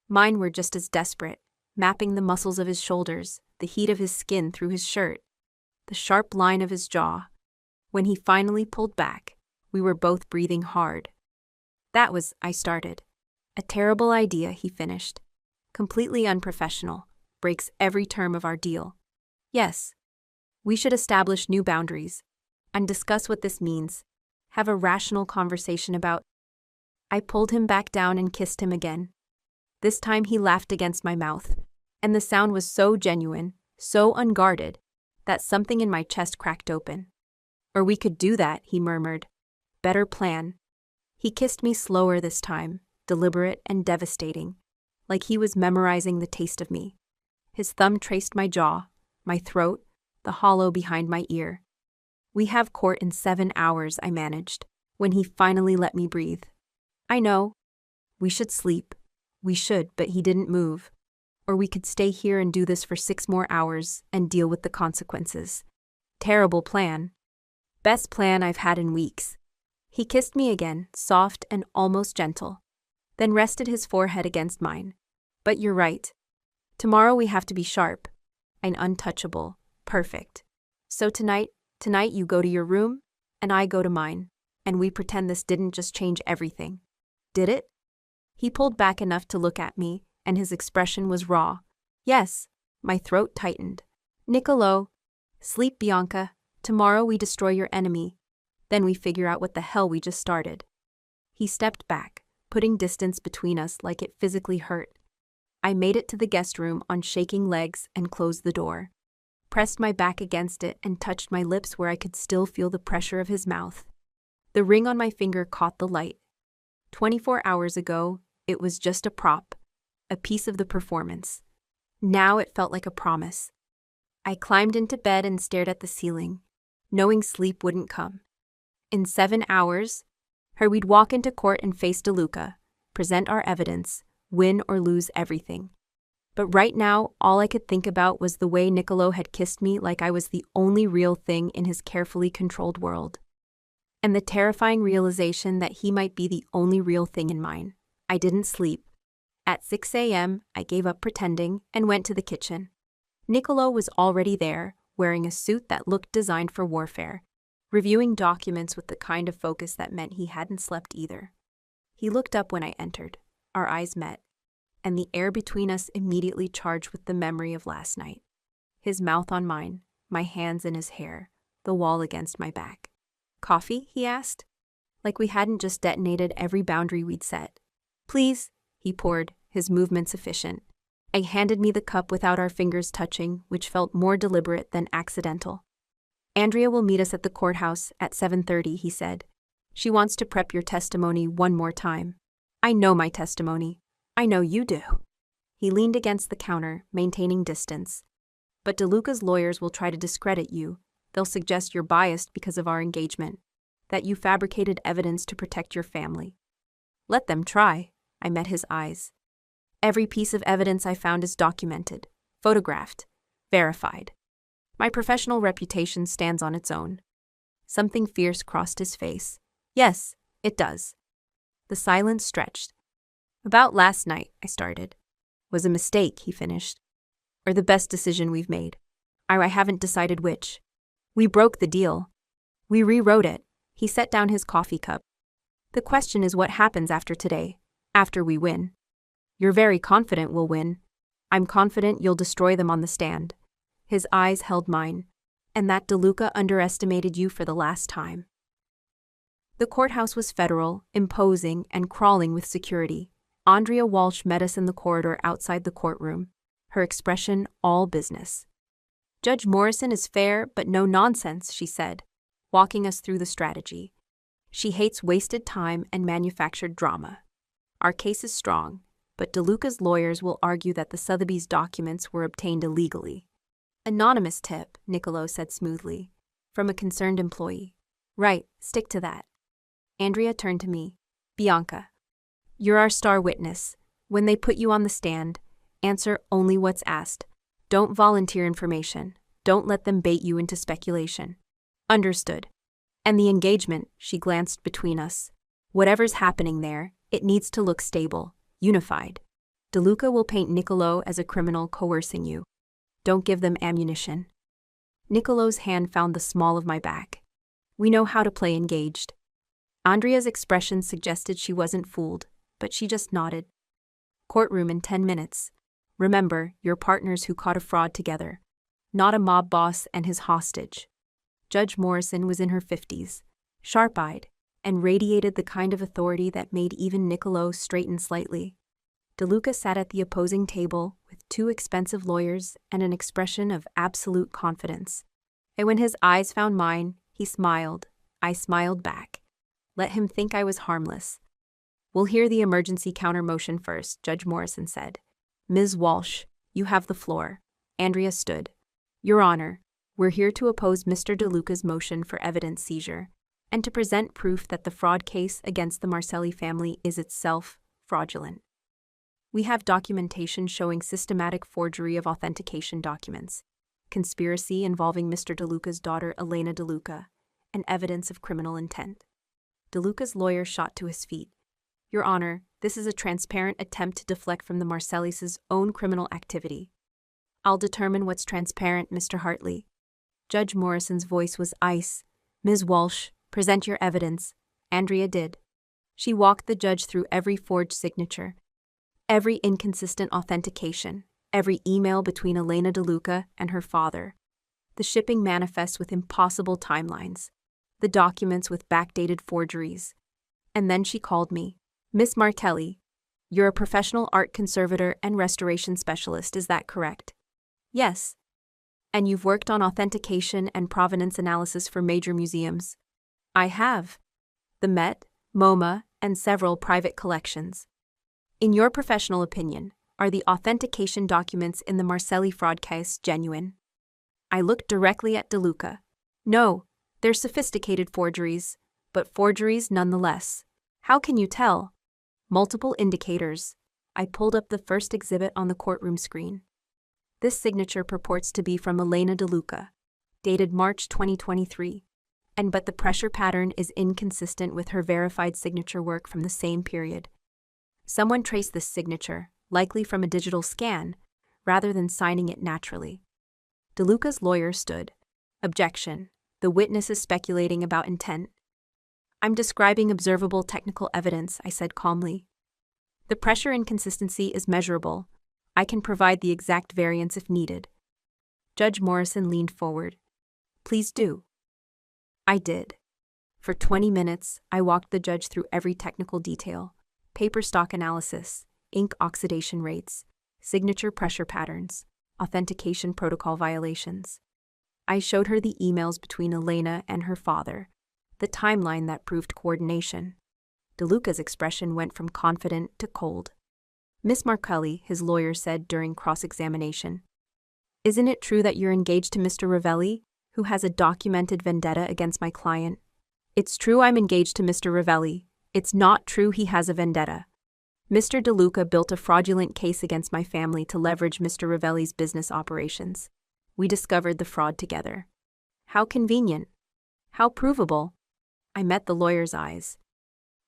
Mine were just as desperate, mapping the muscles of his shoulders, the heat of his skin through his shirt, the sharp line of his jaw. When he finally pulled back, we were both breathing hard. That was, I started. A terrible idea, he finished. Completely unprofessional. Breaks every term of our deal. Yes. We should establish new boundaries and discuss what this means. Have a rational conversation about. I pulled him back down and kissed him again. This time he laughed against my mouth, and the sound was so genuine, so unguarded, that something in my chest cracked open. Or we could do that, he murmured. Better plan. He kissed me slower this time, deliberate and devastating, like he was memorizing the taste of me. His thumb traced my jaw, my throat, the hollow behind my ear. We have court in 7 hours, I managed, when he finally let me breathe. I know. We should sleep. We should, but he didn't move. Or we could stay here and do this for 6 more hours and deal with the consequences. Terrible plan. Best plan I've had in weeks. He kissed me again, soft and almost gentle, then rested his forehead against mine. But you're right. Tomorrow we have to be sharp and untouchable, perfect. So tonight you go to your room, and I go to mine, and we pretend this didn't just change everything. Did it? He pulled back enough to look at me, and his expression was raw. Yes. My throat tightened. Niccolo. Sleep, Bianca. Tomorrow we destroy your enemy. Then we figure out what the hell we just started. He stepped back, putting distance between us like it physically hurt. I made it to the guest room on shaking legs and closed the door. Pressed my back against it and touched my lips where I could still feel the pressure of his mouth. The ring on my finger caught the light. 24 hours ago, it was just a prop, a piece of the performance. Now it felt like a promise. I climbed into bed and stared at the ceiling, knowing sleep wouldn't come. In 7 hours, we'd walk into court and face DeLuca, present our evidence, win or lose everything. But right now, all I could think about was the way Niccolo had kissed me like I was the only real thing in his carefully controlled world. And the terrifying realization that he might be the only real thing in mine. I didn't sleep. At 6 a.m., I gave up pretending and went to the kitchen. Niccolo was already there, wearing a suit that looked designed for warfare, reviewing documents with the kind of focus that meant he hadn't slept either. He looked up when I entered. Our eyes met, and the air between us immediately charged with the memory of last night. His mouth on mine, my hands in his hair, the wall against my back. "Coffee?" he asked, like we hadn't just detonated every boundary we'd set. "Please," he poured, his movements efficient. He handed me the cup without our fingers touching, which felt more deliberate than accidental. "Andrea will meet us at the courthouse at 7:30, he said. "She wants to prep your testimony one more time." "I know my testimony. I know you do." He leaned against the counter, maintaining distance. "But DeLuca's lawyers will try to discredit you. They'll suggest you're biased because of our engagement, that you fabricated evidence to protect your family." "Let them try." I met his eyes. "Every piece of evidence I found is documented, photographed, verified. My professional reputation stands on its own." Something fierce crossed his face. "Yes, it does." The silence stretched. "About last night," I started. "Was a mistake," he finished. "Or the best decision we've made. I haven't decided which. We broke the deal. We rewrote it." He set down his coffee cup. "The question is what happens after today, after we win. You're very confident we'll win. I'm confident you'll destroy them on the stand." His eyes held mine. "And that DeLuca underestimated you for the last time." The courthouse was federal, imposing, and crawling with security. Andrea Walsh met us in the corridor outside the courtroom, her expression all business. "Judge Morrison is fair but no nonsense," she said, walking us through the strategy. "She hates wasted time and manufactured drama. Our case is strong, but DeLuca's lawyers will argue that the Sotheby's documents were obtained illegally." "Anonymous tip," Niccolo said smoothly, "from a concerned employee." "Right, stick to that." Andrea turned to me. "Bianca, you're our star witness. When they put you on the stand, answer only what's asked. Don't volunteer information. Don't let them bait you into speculation." "Understood." "And the engagement," she glanced between us. "Whatever's happening there, it needs to look stable, unified. DeLuca will paint Niccolo as a criminal coercing you. Don't give them ammunition." Niccolo's hand found the small of my back. "We know how to play engaged." Andrea's expression suggested she wasn't fooled, but she just nodded. "Courtroom in 10 minutes. Remember, you're partners who caught a fraud together, not a mob boss and his hostage." Judge Morrison was in her 50s, sharp-eyed, and radiated the kind of authority that made even Niccolo straighten slightly. DeLuca sat at the opposing table with 2 expensive lawyers and an expression of absolute confidence. And when his eyes found mine, he smiled. I smiled back. Let him think I was harmless. "We'll hear the emergency counter motion first," Judge Morrison said. "Ms. Walsh, you have the floor." Andrea stood. "Your Honor, we're here to oppose Mr. DeLuca's motion for evidence seizure, and to present proof that the fraud case against the Marcelli family is itself fraudulent. We have documentation showing systematic forgery of authentication documents, conspiracy involving Mr. DeLuca's daughter Elena DeLuca, and evidence of criminal intent." DeLuca's lawyer shot to his feet. "Your Honor, this is a transparent attempt to deflect from the Marcellis' own criminal activity." "I'll determine what's transparent, Mr. Hartley." Judge Morrison's voice was ice. "Ms. Walsh, present your evidence." Andrea did. She walked the judge through every forged signature, every inconsistent authentication, every email between Elena DeLuca and her father, the shipping manifests with impossible timelines, the documents with backdated forgeries. And then she called me. "Miss Martelli, you're a professional art conservator and restoration specialist, is that correct?" "Yes." "And you've worked on authentication and provenance analysis for major museums?" "I have. The Met, MoMA, and several private collections." "In your professional opinion, are the authentication documents in the Marcelli fraud case genuine?" I looked directly at DeLuca. "No, they're sophisticated forgeries, but forgeries nonetheless." "How can you tell?" "Multiple indicators." I pulled up the first exhibit on the courtroom screen. This signature purports to be from Elena DeLuca, dated March 2023, but the pressure pattern is inconsistent with her verified signature work from the same period. Someone traced this signature, likely from a digital scan, rather than signing it naturally. DeLuca's lawyer stood. "Objection. The witness is speculating about intent." "I'm describing observable technical evidence," I said calmly. "The pressure inconsistency is measurable. I can provide the exact variance if needed." Judge Morrison leaned forward. "Please do." I did. For 20 minutes, I walked the judge through every technical detail: paper stock analysis, ink oxidation rates, signature pressure patterns, authentication protocol violations. I showed her the emails between Elena and her father, the timeline that proved coordination. DeLuca's expression went from confident to cold. Miss Markelli, his lawyer said during cross-examination, "Isn't it true that you're engaged to Mr. Ravelli, who has a documented vendetta against my client?" "It's true I'm engaged to Mr. Ravelli. It's not true he has a vendetta. Mr. DeLuca built a fraudulent case against my family to leverage Mr. Ravelli's business operations. We discovered the fraud together." "How convenient. How provable." I met the lawyer's eyes.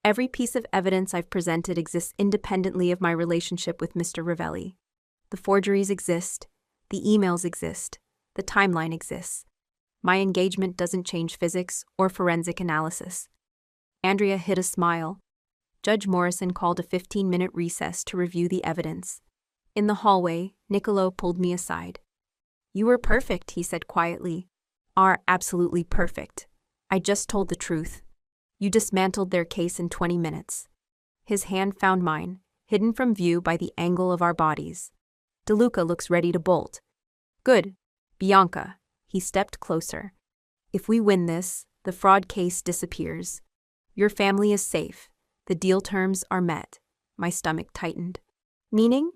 "Every piece of evidence I've presented exists independently of my relationship with Mr. Ravelli. The forgeries exist, the emails exist, the timeline exists. My engagement doesn't change physics or forensic analysis." Andrea hid a smile. Judge Morrison called a 15-minute recess to review the evidence. In the hallway, Niccolo pulled me aside. "You were perfect," he said quietly. "Are absolutely perfect. I just told the truth. You dismantled their case in 20 minutes. His hand found mine, hidden from view by the angle of our bodies. DeLuca looks ready to bolt. "Good. Bianca." He stepped closer. "If we win this, the fraud case disappears. Your family is safe. The deal terms are met." My stomach tightened. "Meaning?"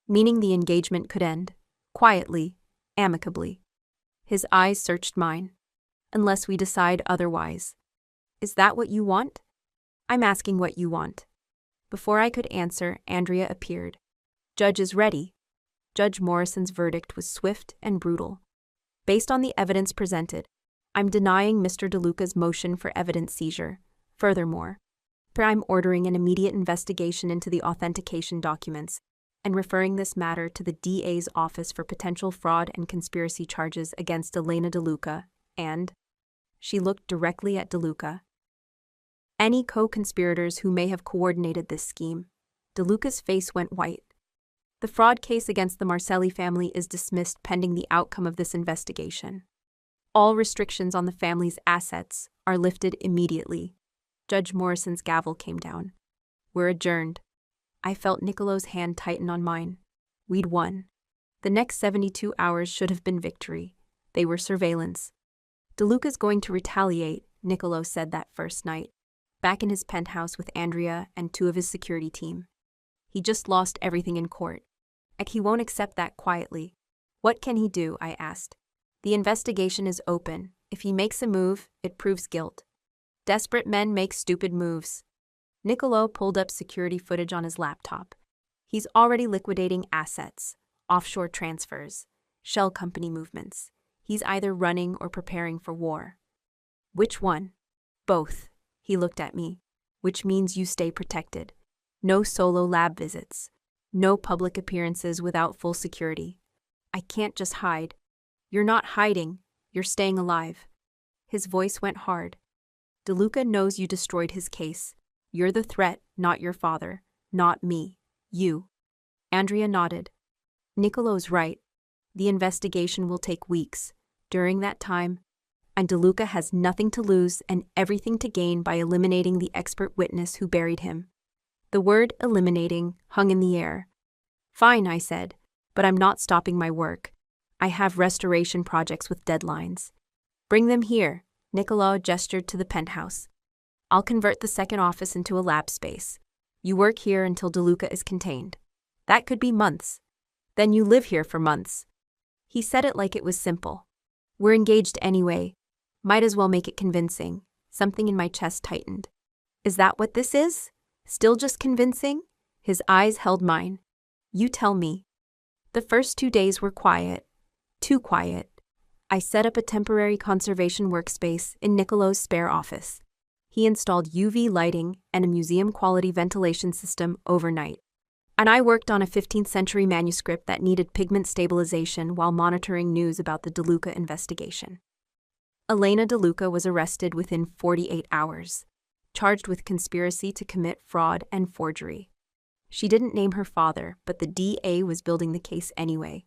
"Meaning the engagement could end. Quietly, amicably." His eyes searched mine. "Unless we decide otherwise." "Is that what you want?" "I'm asking what you want." Before I could answer, Andrea appeared. "Judge is ready." Judge Morrison's verdict was swift and brutal. "Based on the evidence presented, I'm denying Mr. DeLuca's motion for evidence seizure. Furthermore, I'm ordering an immediate investigation into the authentication documents and referring this matter to the DA's office for potential fraud and conspiracy charges against Elena DeLuca and," she looked directly at DeLuca, "any co-conspirators who may have coordinated this scheme." DeLuca's face went white. "The fraud case against the Marcelli family is dismissed pending the outcome of this investigation. All restrictions on the family's assets are lifted immediately." Judge Morrison's gavel came down. "We're adjourned." I felt Niccolo's hand tighten on mine. We'd won. The next 72 hours should have been victory. They were surveillance. "DeLuca's going to retaliate," Niccolo said that first night, back in his penthouse with Andrea and 2 of his security team. "He just lost everything in court. And he won't accept that quietly." "What can he do?" I asked. "The investigation is open. If he makes a move, it proves guilt. Desperate men make stupid moves." Niccolo pulled up security footage on his laptop. "He's already liquidating assets, offshore transfers, shell company movements. He's either running or preparing for war." "Which one?" "Both." He looked at me. "Which means you stay protected. No solo lab visits. No public appearances without full security." "I can't just hide." "You're not hiding. You're staying alive." His voice went hard. "DeLuca knows you destroyed his case. You're the threat, not your father. Not me. You." Andrea nodded. "Niccolo's right. The investigation will take weeks. During that time, and DeLuca has nothing to lose and everything to gain by eliminating the expert witness who buried him." The word eliminating hung in the air. "Fine," I said, "but I'm not stopping my work. I have restoration projects with deadlines." "Bring them here." Niccolo gestured to the penthouse. "I'll convert the second office into a lab space. You work here until DeLuca is contained. That could be months. Then you live here for months." He said it like it was simple. "We're engaged anyway. Might as well make it convincing." Something in my chest tightened. "Is that what this is? Still just convincing?" His eyes held mine. "You tell me." The first 2 days were quiet. Too quiet. I set up a temporary conservation workspace in Niccolo's spare office. He installed UV lighting and a museum-quality ventilation system overnight. And I worked on a 15th century manuscript that needed pigment stabilization while monitoring news about the DeLuca investigation. Elena DeLuca was arrested within 48 hours, charged with conspiracy to commit fraud and forgery. She didn't name her father, but the DA was building the case anyway.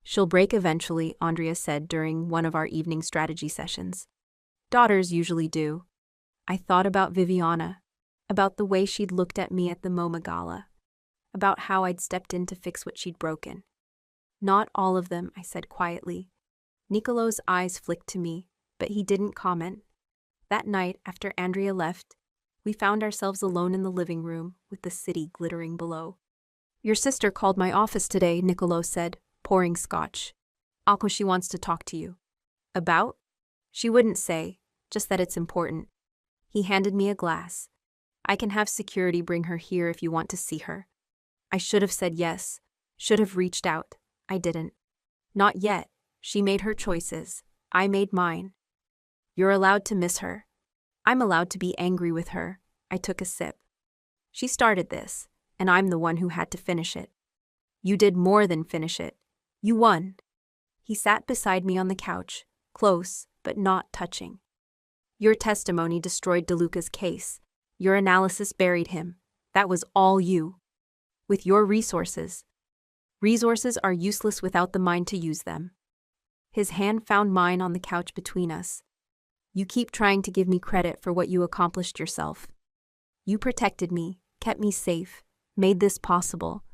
"She'll break eventually," Andrea said during one of our evening strategy sessions. Daughters usually do. I thought about Viviana, about the way she'd looked at me at the MoMA gala, about how I'd stepped in to fix what she'd broken. Not all of them, I said quietly. Nicolo's eyes flicked to me, but he didn't comment. That night, after Andrea left, we found ourselves alone in the living room with the city glittering below. Your sister called my office today, Nicolo said, pouring scotch. Alko, she wants to talk to you. About? She wouldn't say, just that it's important. He handed me a glass. I can have security bring her here if you want to see her. I should have said yes, should have reached out. I didn't. Not yet. She made her choices. I made mine. You're allowed to miss her. I'm allowed to be angry with her. I took a sip. She started this, and I'm the one who had to finish it. You did more than finish it. You won. He sat beside me on the couch, close, but not touching. Your testimony destroyed DeLuca's case. Your analysis buried him. That was all you. With your resources. Resources are useless without the mind to use them. His hand found mine on the couch between us. You keep trying to give me credit for what you accomplished yourself. You protected me, kept me safe, made this possible.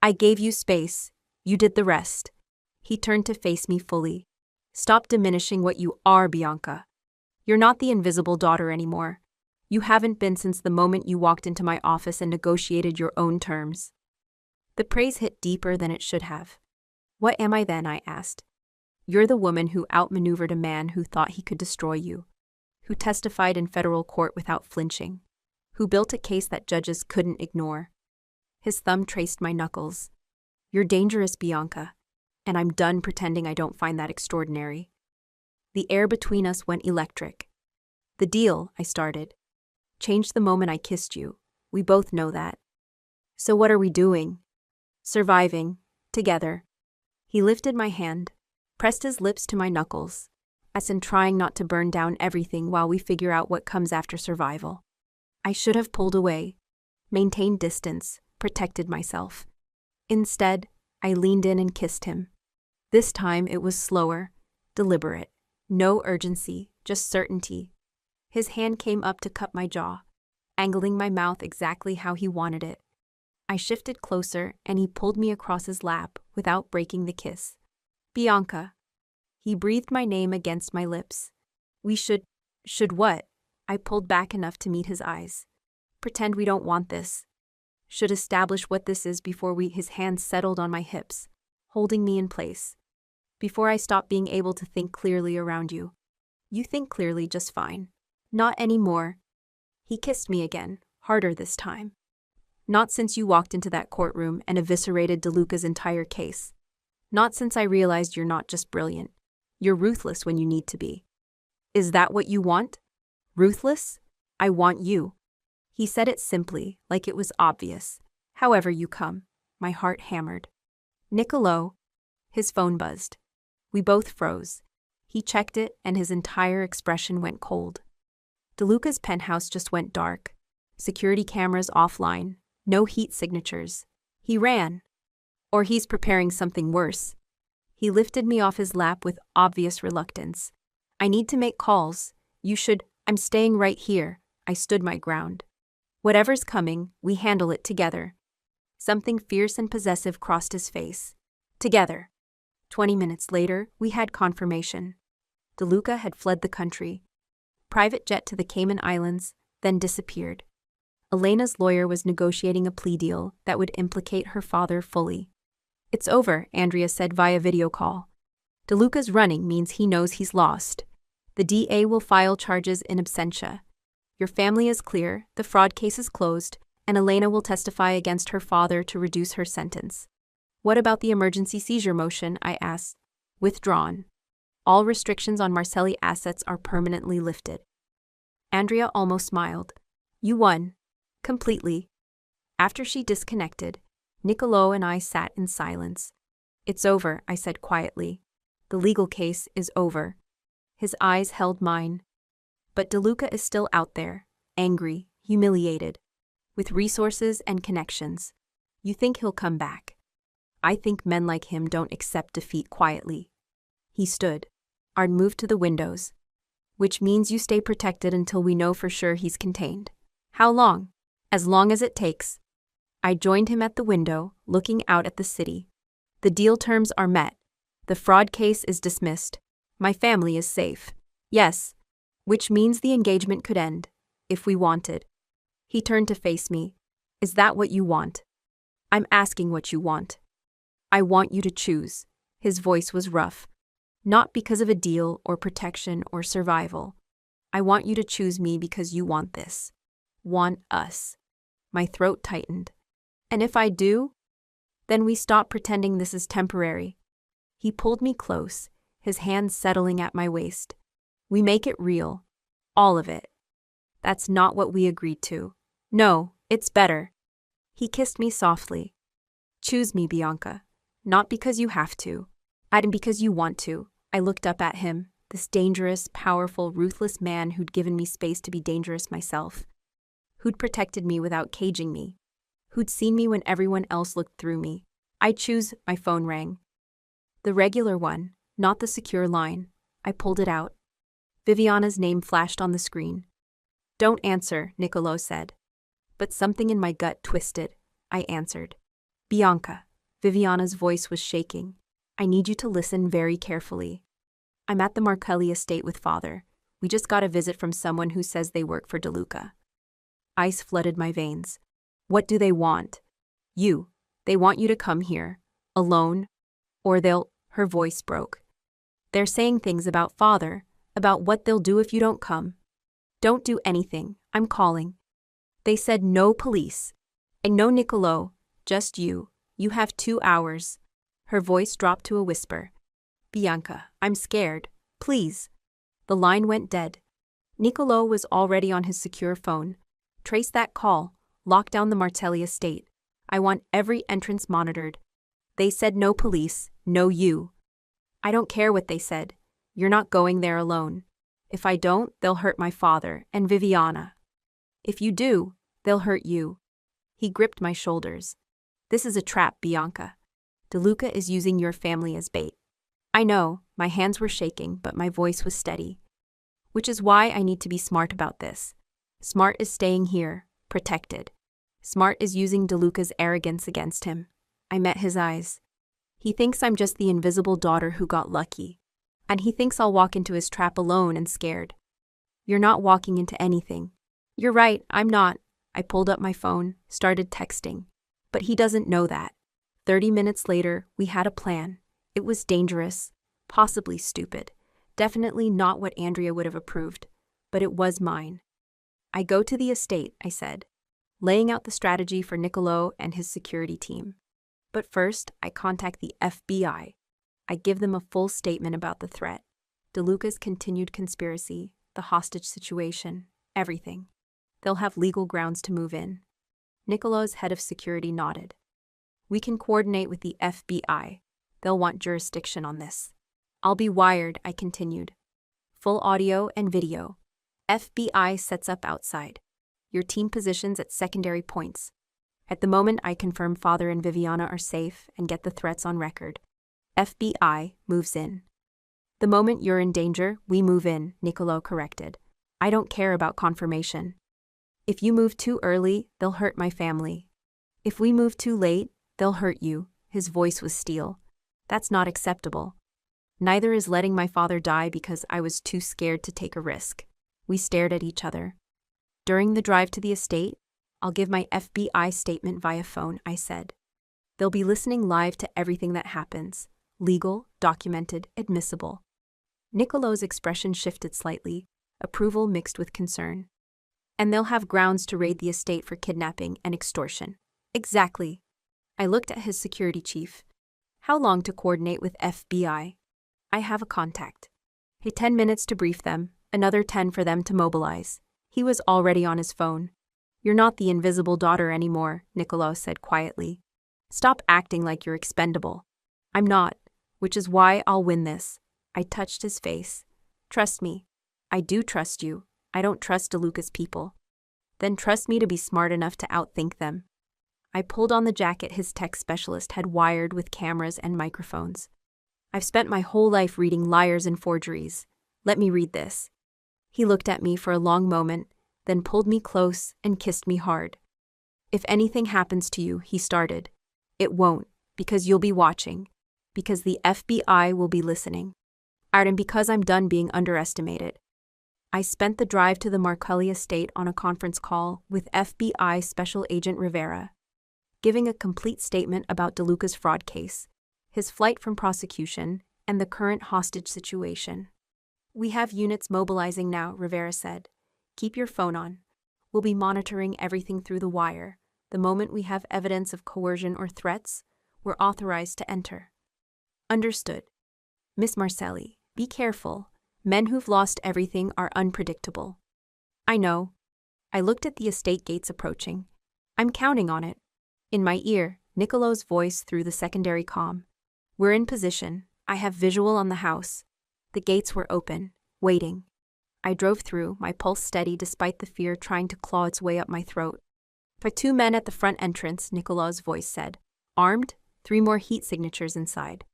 I gave you space. You did the rest. He turned to face me fully. Stop diminishing what you are, Bianca. You're not the invisible daughter anymore. You haven't been since the moment you walked into my office and negotiated your own terms. The praise hit deeper than it should have. What am I then? I asked. You're the woman who outmaneuvered a man who thought he could destroy you, who testified in federal court without flinching, who built a case that judges couldn't ignore. His thumb traced my knuckles. You're dangerous, Bianca, and I'm done pretending I don't find that extraordinary. The air between us went electric. The deal, I started, changed the moment I kissed you. We both know that. So what are we doing? Surviving, together. He lifted my hand, pressed his lips to my knuckles, as in trying not to burn down everything while we figure out what comes after survival. I should have pulled away, maintained distance, protected myself. Instead, I leaned in and kissed him. This time it was slower, deliberate. No urgency, just certainty. His hand came up to cup my jaw, angling my mouth exactly how he wanted it. I shifted closer and he pulled me across his lap without breaking the kiss. Bianca. He breathed my name against my lips. We should what? I pulled back enough to meet his eyes. Pretend we don't want this. Should establish what this is before his hands settled on my hips, holding me in place. Before I stop being able to think clearly around you. You think clearly just fine. Not anymore. He kissed me again, harder this time. Not since you walked into that courtroom and eviscerated DeLuca's entire case. Not since I realized you're not just brilliant. You're ruthless when you need to be. Is that what you want? Ruthless? I want you. He said it simply, like it was obvious. However you come. My heart hammered. Nicolo. His phone buzzed. We both froze. He checked it and his entire expression went cold. DeLuca's penthouse just went dark. Security cameras offline. No heat signatures. He ran. Or he's preparing something worse. He lifted me off his lap with obvious reluctance. I need to make calls. You should. I'm staying right here. I stood my ground. Whatever's coming, we handle it together. Something fierce and possessive crossed his face. Together. 20 minutes later, we had confirmation. DeLuca had fled the country. Private jet to the Cayman Islands, then disappeared. Elena's lawyer was negotiating a plea deal that would implicate her father fully. It's over, Andrea said via video call. DeLuca's running means he knows he's lost. The DA will file charges in absentia. Your family is clear, the fraud case is closed, and Elena will testify against her father to reduce her sentence. What about the emergency seizure motion? I asked. Withdrawn. All restrictions on Marcelli assets are permanently lifted. Andrea almost smiled. You won. Completely. After she disconnected, Nicolo and I sat in silence. It's over, I said quietly. The legal case is over. His eyes held mine. But DeLuca is still out there, angry, humiliated, with resources and connections. You think he'll come back? I think men like him don't accept defeat quietly. He stood. Ard moved to the windows. which means you stay protected until we know for sure he's contained. How long? As long as it takes. I joined him at the window, looking out at the city. The deal terms are met. The fraud case is dismissed. My family is safe. Yes. Which means the engagement could end, if we wanted. He turned to face me. Is that what you want? I'm asking what you want. I want you to choose. His voice was rough. Not because of a deal or protection or survival. I want you to choose me because you want this. Want us. My throat tightened. And if I do? Then we stop pretending this is temporary. He pulled me close, his hands settling at my waist. We make it real. All of it. That's not what we agreed to. No, it's better. He kissed me softly. Choose me, Bianca. Not because you have to. And because you want to. I looked up at him, this dangerous, powerful, ruthless man who'd given me space to be dangerous myself. Who'd protected me without caging me. Who'd seen me when everyone else looked through me. I choose. My phone rang. The regular one, not the secure line. I pulled it out. Viviana's name flashed on the screen. Don't answer, Niccolo said. But something in my gut twisted. I answered. Bianca. Viviana's voice was shaking. I need you to listen very carefully. I'm at the Marcelli estate with Father. We just got a visit from someone who says they work for DeLuca. Ice flooded my veins. What do they want? You. They want you to come here. Alone. Or they'll... Her voice broke. They're saying things about Father, about what they'll do if you don't come. Don't do anything. I'm calling. They said no police. And no Niccolo. Just you. You have 2 hours. Her voice dropped to a whisper. Bianca, I'm scared. Please. The line went dead. Niccolo was already on his secure phone. Trace that call. Lock down the Martelli estate. I want every entrance monitored. They said no police, no you. I don't care what they said. You're not going there alone. If I don't, they'll hurt my father and Viviana. If you do, they'll hurt you. He gripped my shoulders. This is a trap, Bianca. DeLuca is using your family as bait. I know, my hands were shaking, but my voice was steady. Which is why I need to be smart about this. Smart is staying here, protected. Smart is using DeLuca's arrogance against him. I met his eyes. He thinks I'm just the invisible daughter who got lucky. And he thinks I'll walk into his trap alone and scared. You're not walking into anything. You're right, I'm not. I pulled up my phone, started texting. But he doesn't know that. 30 minutes later, we had a plan. It was dangerous, possibly stupid. Definitely not what Andrea would have approved. But it was mine. I go to the estate, I said, laying out the strategy for Niccolo and his security team. But first, I contact the FBI. I give them a full statement about the threat, DeLuca's continued conspiracy, the hostage situation, everything. They'll have legal grounds to move in. Niccolo's head of security nodded. We can coordinate with the FBI. They'll want jurisdiction on this. I'll be wired, I continued. Full audio and video. FBI sets up outside. Your team positions at secondary points. At the moment, I confirm Father and Viviana are safe and get the threats on record. FBI moves in. The moment you're in danger, we move in, Niccolo corrected. I don't care about confirmation. If you move too early, they'll hurt my family. If we move too late, they'll hurt you. His voice was steel. That's not acceptable. Neither is letting my father die because I was too scared to take a risk. We stared at each other. During the drive to the estate, I'll give my FBI statement via phone, I said. They'll be listening live to everything that happens. Legal, documented, admissible. Niccolo's expression shifted slightly, approval mixed with concern. And they'll have grounds to raid the estate for kidnapping and extortion. Exactly. I looked at his security chief. How long to coordinate with FBI? I have a contact. Hey, 10 minutes to brief them, another 10 for them to mobilize. He was already on his phone. You're not the invisible daughter anymore, Niccolo said quietly. Stop acting like you're expendable. I'm not, which is why I'll win this. I touched his face. Trust me. I do trust you. I don't trust DeLuca's people. Then trust me to be smart enough to outthink them. I pulled on the jacket his tech specialist had wired with cameras and microphones. I've spent my whole life reading liars and forgeries. Let me read this. He looked at me for a long moment, then pulled me close and kissed me hard. If anything happens to you, he started. It won't, because you'll be watching. Because the FBI will be listening. And because I'm done being underestimated. I spent the drive to the Marcelli estate on a conference call with FBI Special Agent Rivera, giving a complete statement about DeLuca's fraud case, his flight from prosecution, and the current hostage situation. "We have units mobilizing now," Rivera said. "Keep your phone on. We'll be monitoring everything through the wire. The moment we have evidence of coercion or threats, we're authorized to enter." "Understood. Miss Marcelli, be careful. Men who've lost everything are unpredictable." "I know." I looked at the estate gates approaching. "I'm counting on it." In my ear, Nicolo's voice through the secondary comm. "We're in position. I have visual on the house." The gates were open, waiting. I drove through, my pulse steady despite the fear trying to claw its way up my throat. "For 2 men at the front entrance," Nicolo's voice said. "Armed, 3 more heat signatures inside."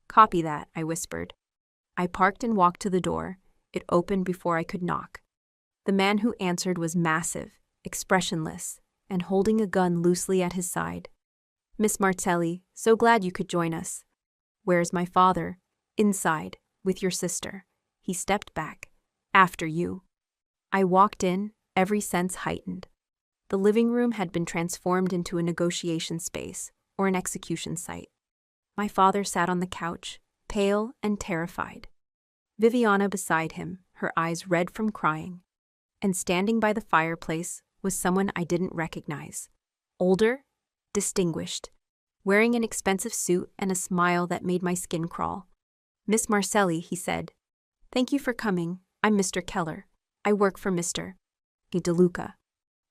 "Copy that," I whispered. I parked and walked to the door. It opened before I could knock. The man who answered was massive, expressionless, and holding a gun loosely at his side. "Miss Marcelli, so glad you could join us." "Where's my father?" "Inside, with your sister." He stepped back. "After you." I walked in, every sense heightened. The living room had been transformed into a negotiation space, or an execution site. My father sat on the couch, pale and terrified. Viviana beside him, her eyes red from crying. And standing by the fireplace was someone I didn't recognize. Older, distinguished, wearing an expensive suit and a smile that made my skin crawl. "Miss Marcelli," he said. "Thank you for coming. I'm Mr. Keller. I work for Mr. DeLuca.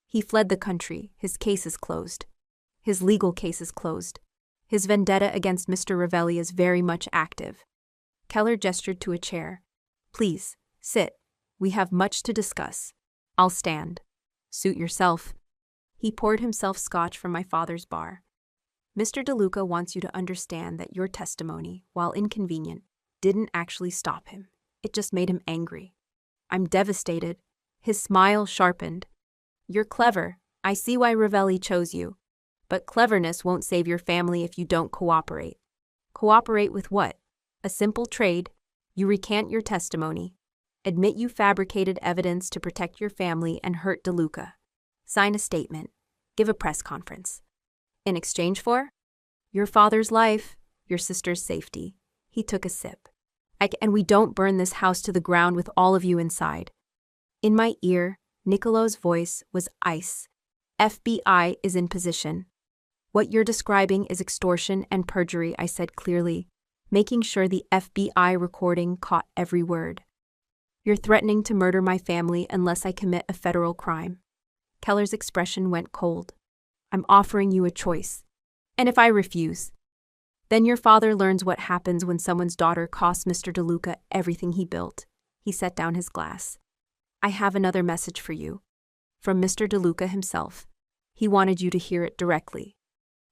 He fled the country. His case is closed. His legal case is closed. His vendetta against Mr. Ravelli is very much active." Keller gestured to a chair. "Please, sit. We have much to discuss." "I'll stand." "Suit yourself." He poured himself scotch from my father's bar. "Mr. DeLuca wants you to understand that your testimony, while inconvenient, didn't actually stop him. It just made him angry." "I'm devastated." His smile sharpened. "You're clever. I see why Ravelli chose you. But cleverness won't save your family if you don't cooperate." "Cooperate with what?" "A simple trade. You recant your testimony. Admit you fabricated evidence to protect your family and hurt DeLuca. Sign a statement. Give a press conference. In exchange for? Your father's life, your sister's safety." He took a sip. "And we don't burn this house to the ground with all of you inside." In my ear, Nicolo's voice was ice. "FBI is in position." "What you're describing is extortion and perjury," I said clearly, making sure the FBI recording caught every word. "You're threatening to murder my family unless I commit a federal crime." Keller's expression went cold. "I'm offering you a choice. And if I refuse, then your father learns what happens when someone's daughter costs Mr. DeLuca everything he built." He set down his glass. "I have another message for you. From Mr. DeLuca himself. He wanted you to hear it directly."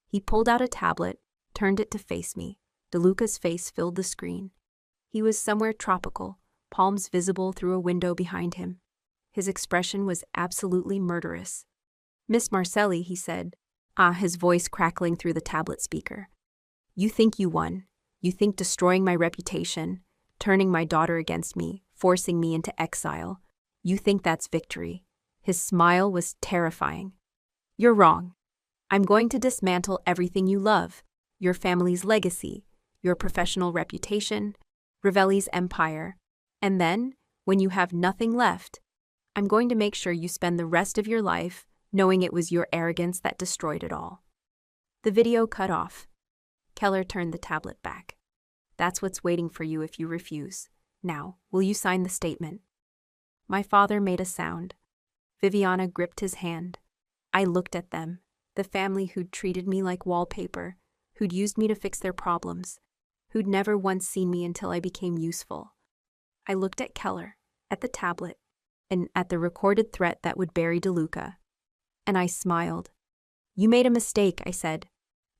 He pulled out a tablet, turned it to face me. DeLuca's face filled the screen. He was somewhere tropical, palms visible through a window behind him. His expression was absolutely murderous. "Miss Marcelli," he said, his voice crackling through the tablet speaker. "You think you won. You think destroying my reputation, turning my daughter against me, forcing me into exile. You think that's victory." His smile was terrifying. "You're wrong. I'm going to dismantle everything you love, your family's legacy, your professional reputation, Ravelli's empire. And then, when you have nothing left, I'm going to make sure you spend the rest of your life knowing it was your arrogance that destroyed it all." The video cut off. Keller turned the tablet back. "That's what's waiting for you if you refuse. Now, will you sign the statement?" My father made a sound. Viviana gripped his hand. I looked at them, the family who'd treated me like wallpaper, who'd used me to fix their problems, who'd never once seen me until I became useful. I looked at Keller, at the tablet, and at the recorded threat that would bury DeLuca. And I smiled. "You made a mistake," I said.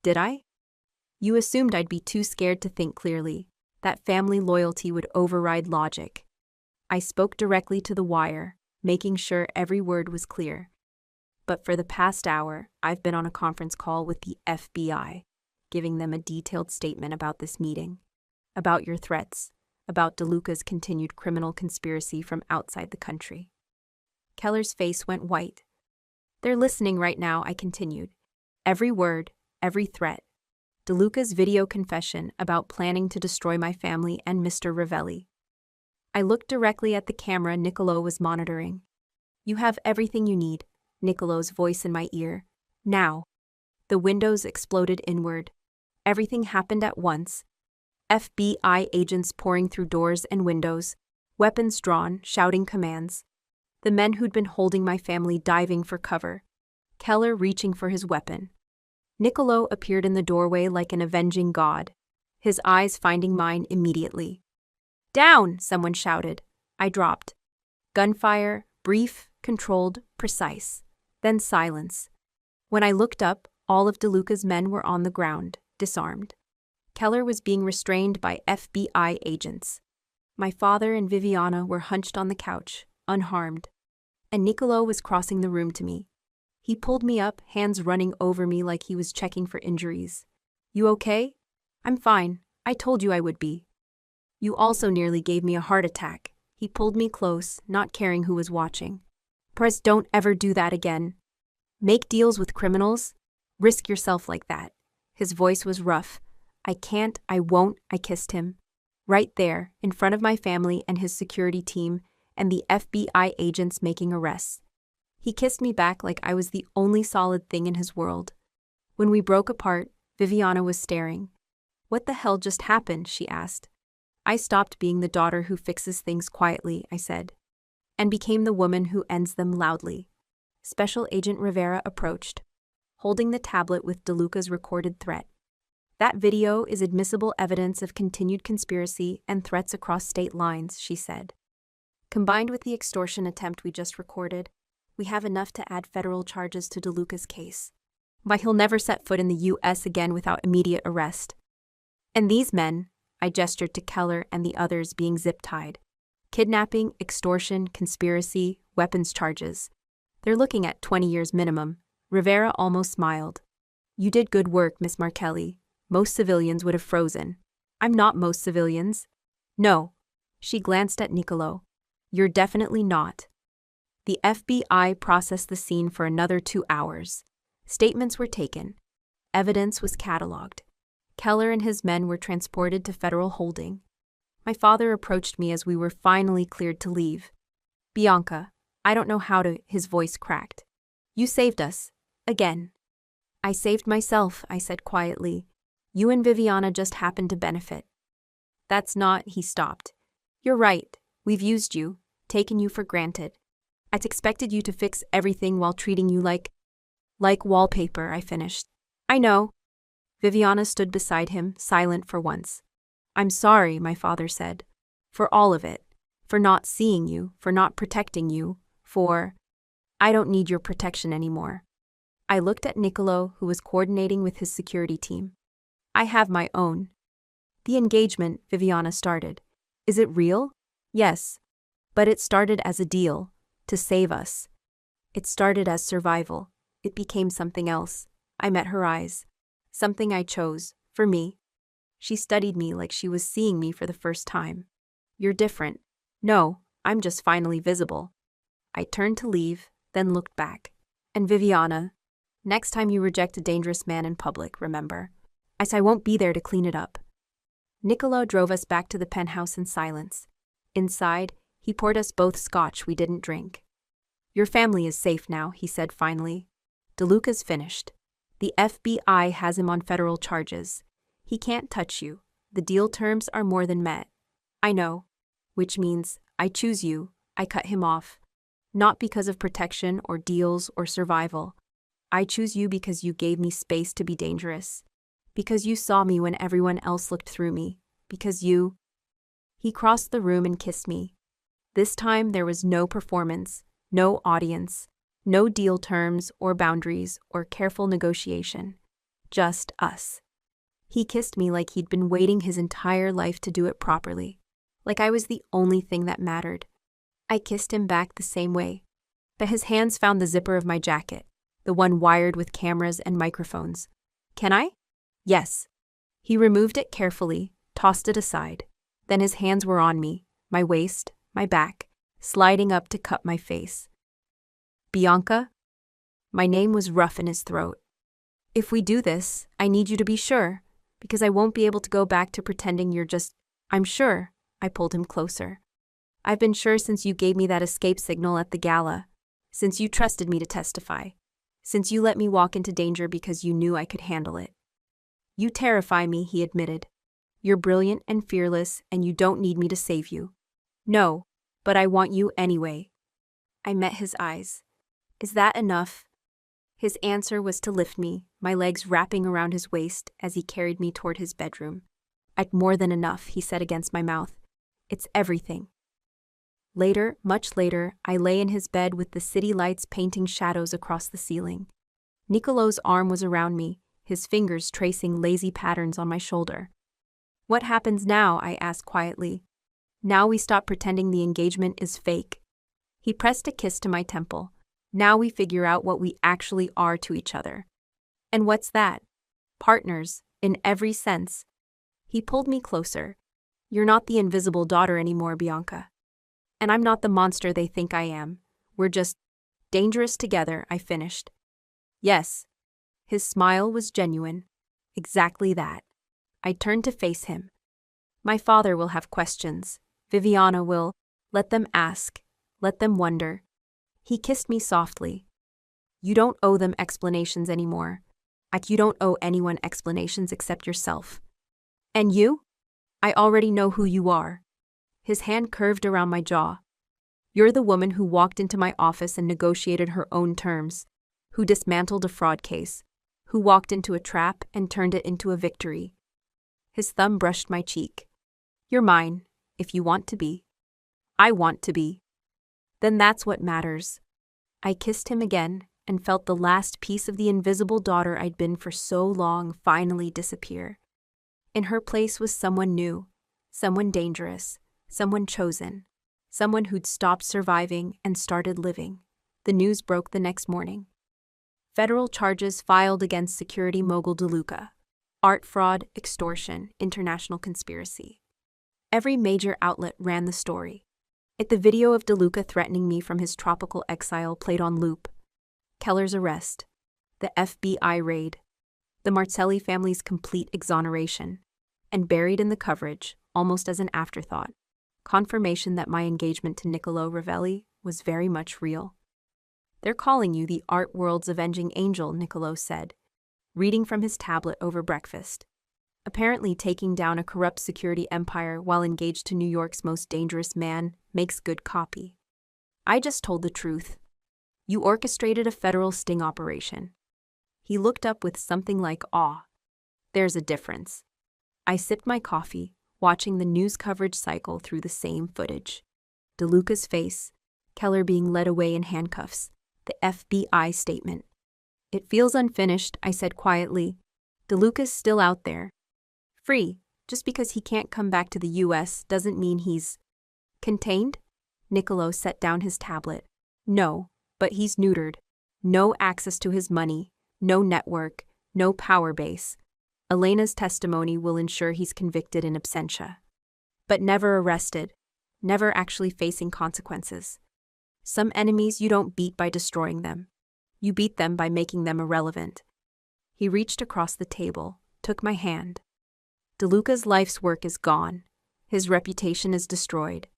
"Did I?" "You assumed I'd be too scared to think clearly, that family loyalty would override logic. I spoke directly to the wire, making sure every word was clear. But for the past hour, I've been on a conference call with the FBI, giving them a detailed statement about this meeting, about your threats, about DeLuca's continued criminal conspiracy from outside the country. Keller's face went white. They're listening right now, I continued. Every word, every threat. DeLuca's video confession about planning to destroy my family and Mr. Ravelli. I looked directly at the camera Niccolo was monitoring. You have everything you need, Niccolo's voice in my ear. Now. The windows exploded inward. Everything happened at once. FBI agents pouring through doors and windows, weapons drawn, shouting commands. The men who'd been holding my family diving for cover. Keller reaching for his weapon. Niccolo appeared in the doorway like an avenging god, his eyes finding mine immediately. Down, someone shouted. I dropped. Gunfire, brief, controlled, precise. Then silence. When I looked up, all of DeLuca's men were on the ground, disarmed. Keller was being restrained by FBI agents. My father and Viviana were hunched on the couch, unharmed. And Niccolo was crossing the room to me. He pulled me up, hands running over me like he was checking for injuries. You okay? I'm fine. I told you I would be. You also nearly gave me a heart attack. He pulled me close, not caring who was watching. Press, don't ever do that again. Make deals with criminals? Risk yourself like that. His voice was rough. I can't, I won't, I kissed him. Right there, in front of my family and his security team, and the FBI agents making arrests. He kissed me back like I was the only solid thing in his world. When we broke apart, Viviana was staring. What the hell just happened? She asked. I stopped being the daughter who fixes things quietly, I said, and became the woman who ends them loudly. Special Agent Rivera approached, holding the tablet with DeLuca's recorded threat. That video is admissible evidence of continued conspiracy and threats across state lines, she said. Combined with the extortion attempt we just recorded, we have enough to add federal charges to DeLuca's case. Why, he'll never set foot in the U.S. again without immediate arrest. And these men, I gestured to Keller and the others being zip-tied. Kidnapping, extortion, conspiracy, weapons charges. They're looking at 20 years minimum. Rivera almost smiled. You did good work, Miss Markelli. Most civilians would have frozen. I'm not most civilians. No. She glanced at Niccolo. You're definitely not. The FBI processed the scene for another 2 hours. Statements were taken. Evidence was catalogued. Keller and his men were transported to federal holding. My father approached me as we were finally cleared to leave. Bianca, I don't know how to, his voice cracked. You saved us. Again. I saved myself, I said quietly. You and Viviana just happened to benefit. That's not, he stopped. You're right. We've used you, taken you for granted. I'd expected you to fix everything while treating you like wallpaper, I finished. I know. Viviana stood beside him, silent for once. I'm sorry, my father said. For all of it. For not seeing you, for not protecting you, for... I don't need your protection anymore. I looked at Niccolo, who was coordinating with his security team. I have my own. The engagement, Viviana started. Is it real? Yes. But it started as a deal. To save us. It started as survival. It became something else. I met her eyes. Something I chose, for me. She studied me like she was seeing me for the first time. You're different. No, I'm just finally visible. I turned to leave, then looked back. And Viviana, next time you reject a dangerous man in public, remember. I won't be there to clean it up. Niccolo drove us back to the penthouse in silence. Inside, he poured us both scotch we didn't drink. Your family is safe now, he said finally. DeLuca's finished. The FBI has him on federal charges. He can't touch you. The deal terms are more than met. I know. Which means, I choose you. I cut him off. Not because of protection or deals or survival. I choose you because you gave me space to be dangerous. Because you saw me when everyone else looked through me. Because you... He crossed the room and kissed me. This time there was no performance, no audience, no deal terms or boundaries or careful negotiation. Just us. He kissed me like he'd been waiting his entire life to do it properly. Like I was the only thing that mattered. I kissed him back the same way. But his hands found the zipper of my jacket, the one wired with cameras and microphones. Can I? Yes. He removed it carefully, tossed it aside. Then his hands were on me, my waist, my back, sliding up to cup my face. Bianca? My name was rough in his throat. If we do this, I need you to be sure, because I won't be able to go back to pretending you're just… I'm sure. I pulled him closer. I've been sure since you gave me that escape signal at the gala, since you trusted me to testify, since you let me walk into danger because you knew I could handle it. You terrify me, he admitted. You're brilliant and fearless, and you don't need me to save you. No, but I want you anyway. I met his eyes. Is that enough? His answer was to lift me, my legs wrapping around his waist as he carried me toward his bedroom. More than enough, he said against my mouth. It's everything. Later, much later, I lay in his bed with the city lights painting shadows across the ceiling. Nicolo's arm was around me, his fingers tracing lazy patterns on my shoulder. What happens now? I asked quietly. Now we stop pretending the engagement is fake. He pressed a kiss to my temple. Now we figure out what we actually are to each other. And what's that? Partners, in every sense. He pulled me closer. You're not the invisible daughter anymore, Bianca. And I'm not the monster they think I am. We're just dangerous together, I finished. Yes. His smile was genuine. Exactly that. I turned to face him. My father will have questions. Viviana will. Let them ask. Let them wonder. He kissed me softly. You don't owe them explanations anymore. You don't owe anyone explanations except yourself. And you? I already know who you are. His hand curved around my jaw. You're the woman who walked into my office and negotiated her own terms, who dismantled a fraud case, who walked into a trap and turned it into a victory. His thumb brushed my cheek. You're mine, if you want to be. I want to be. Then that's what matters. I kissed him again and felt the last piece of the invisible daughter I'd been for so long finally disappear. In her place was someone new, someone dangerous, someone chosen, someone who'd stopped surviving and started living. The news broke the next morning. Federal charges filed against security mogul DeLuca. Art fraud, extortion, international conspiracy. Every major outlet ran the story. The video of DeLuca threatening me from his tropical exile played on loop. Keller's arrest. The FBI raid. The Marcelli family's complete exoneration. And buried in the coverage, almost as an afterthought, confirmation that my engagement to Niccolo Ravelli was very much real. They're calling you the art world's avenging angel, Niccolo said, reading from his tablet over breakfast. Apparently taking down a corrupt security empire while engaged to New York's most dangerous man makes good copy. I just told the truth. You orchestrated a federal sting operation. He looked up with something like awe. There's a difference. I sipped my coffee, watching the news coverage cycle through the same footage. DeLuca's face, Keller being led away in handcuffs, the FBI statement. It feels unfinished, I said quietly. DeLuca's still out there. Free. Just because he can't come back to the U.S. doesn't mean he's… Contained? Niccolo set down his tablet. No, but he's neutered. No access to his money, no network, no power base. Elena's testimony will ensure he's convicted in absentia. But never arrested, never actually facing consequences. Some enemies you don't beat by destroying them. You beat them by making them irrelevant. He reached across the table, took my hand. DeLuca's life's work is gone. His reputation is destroyed.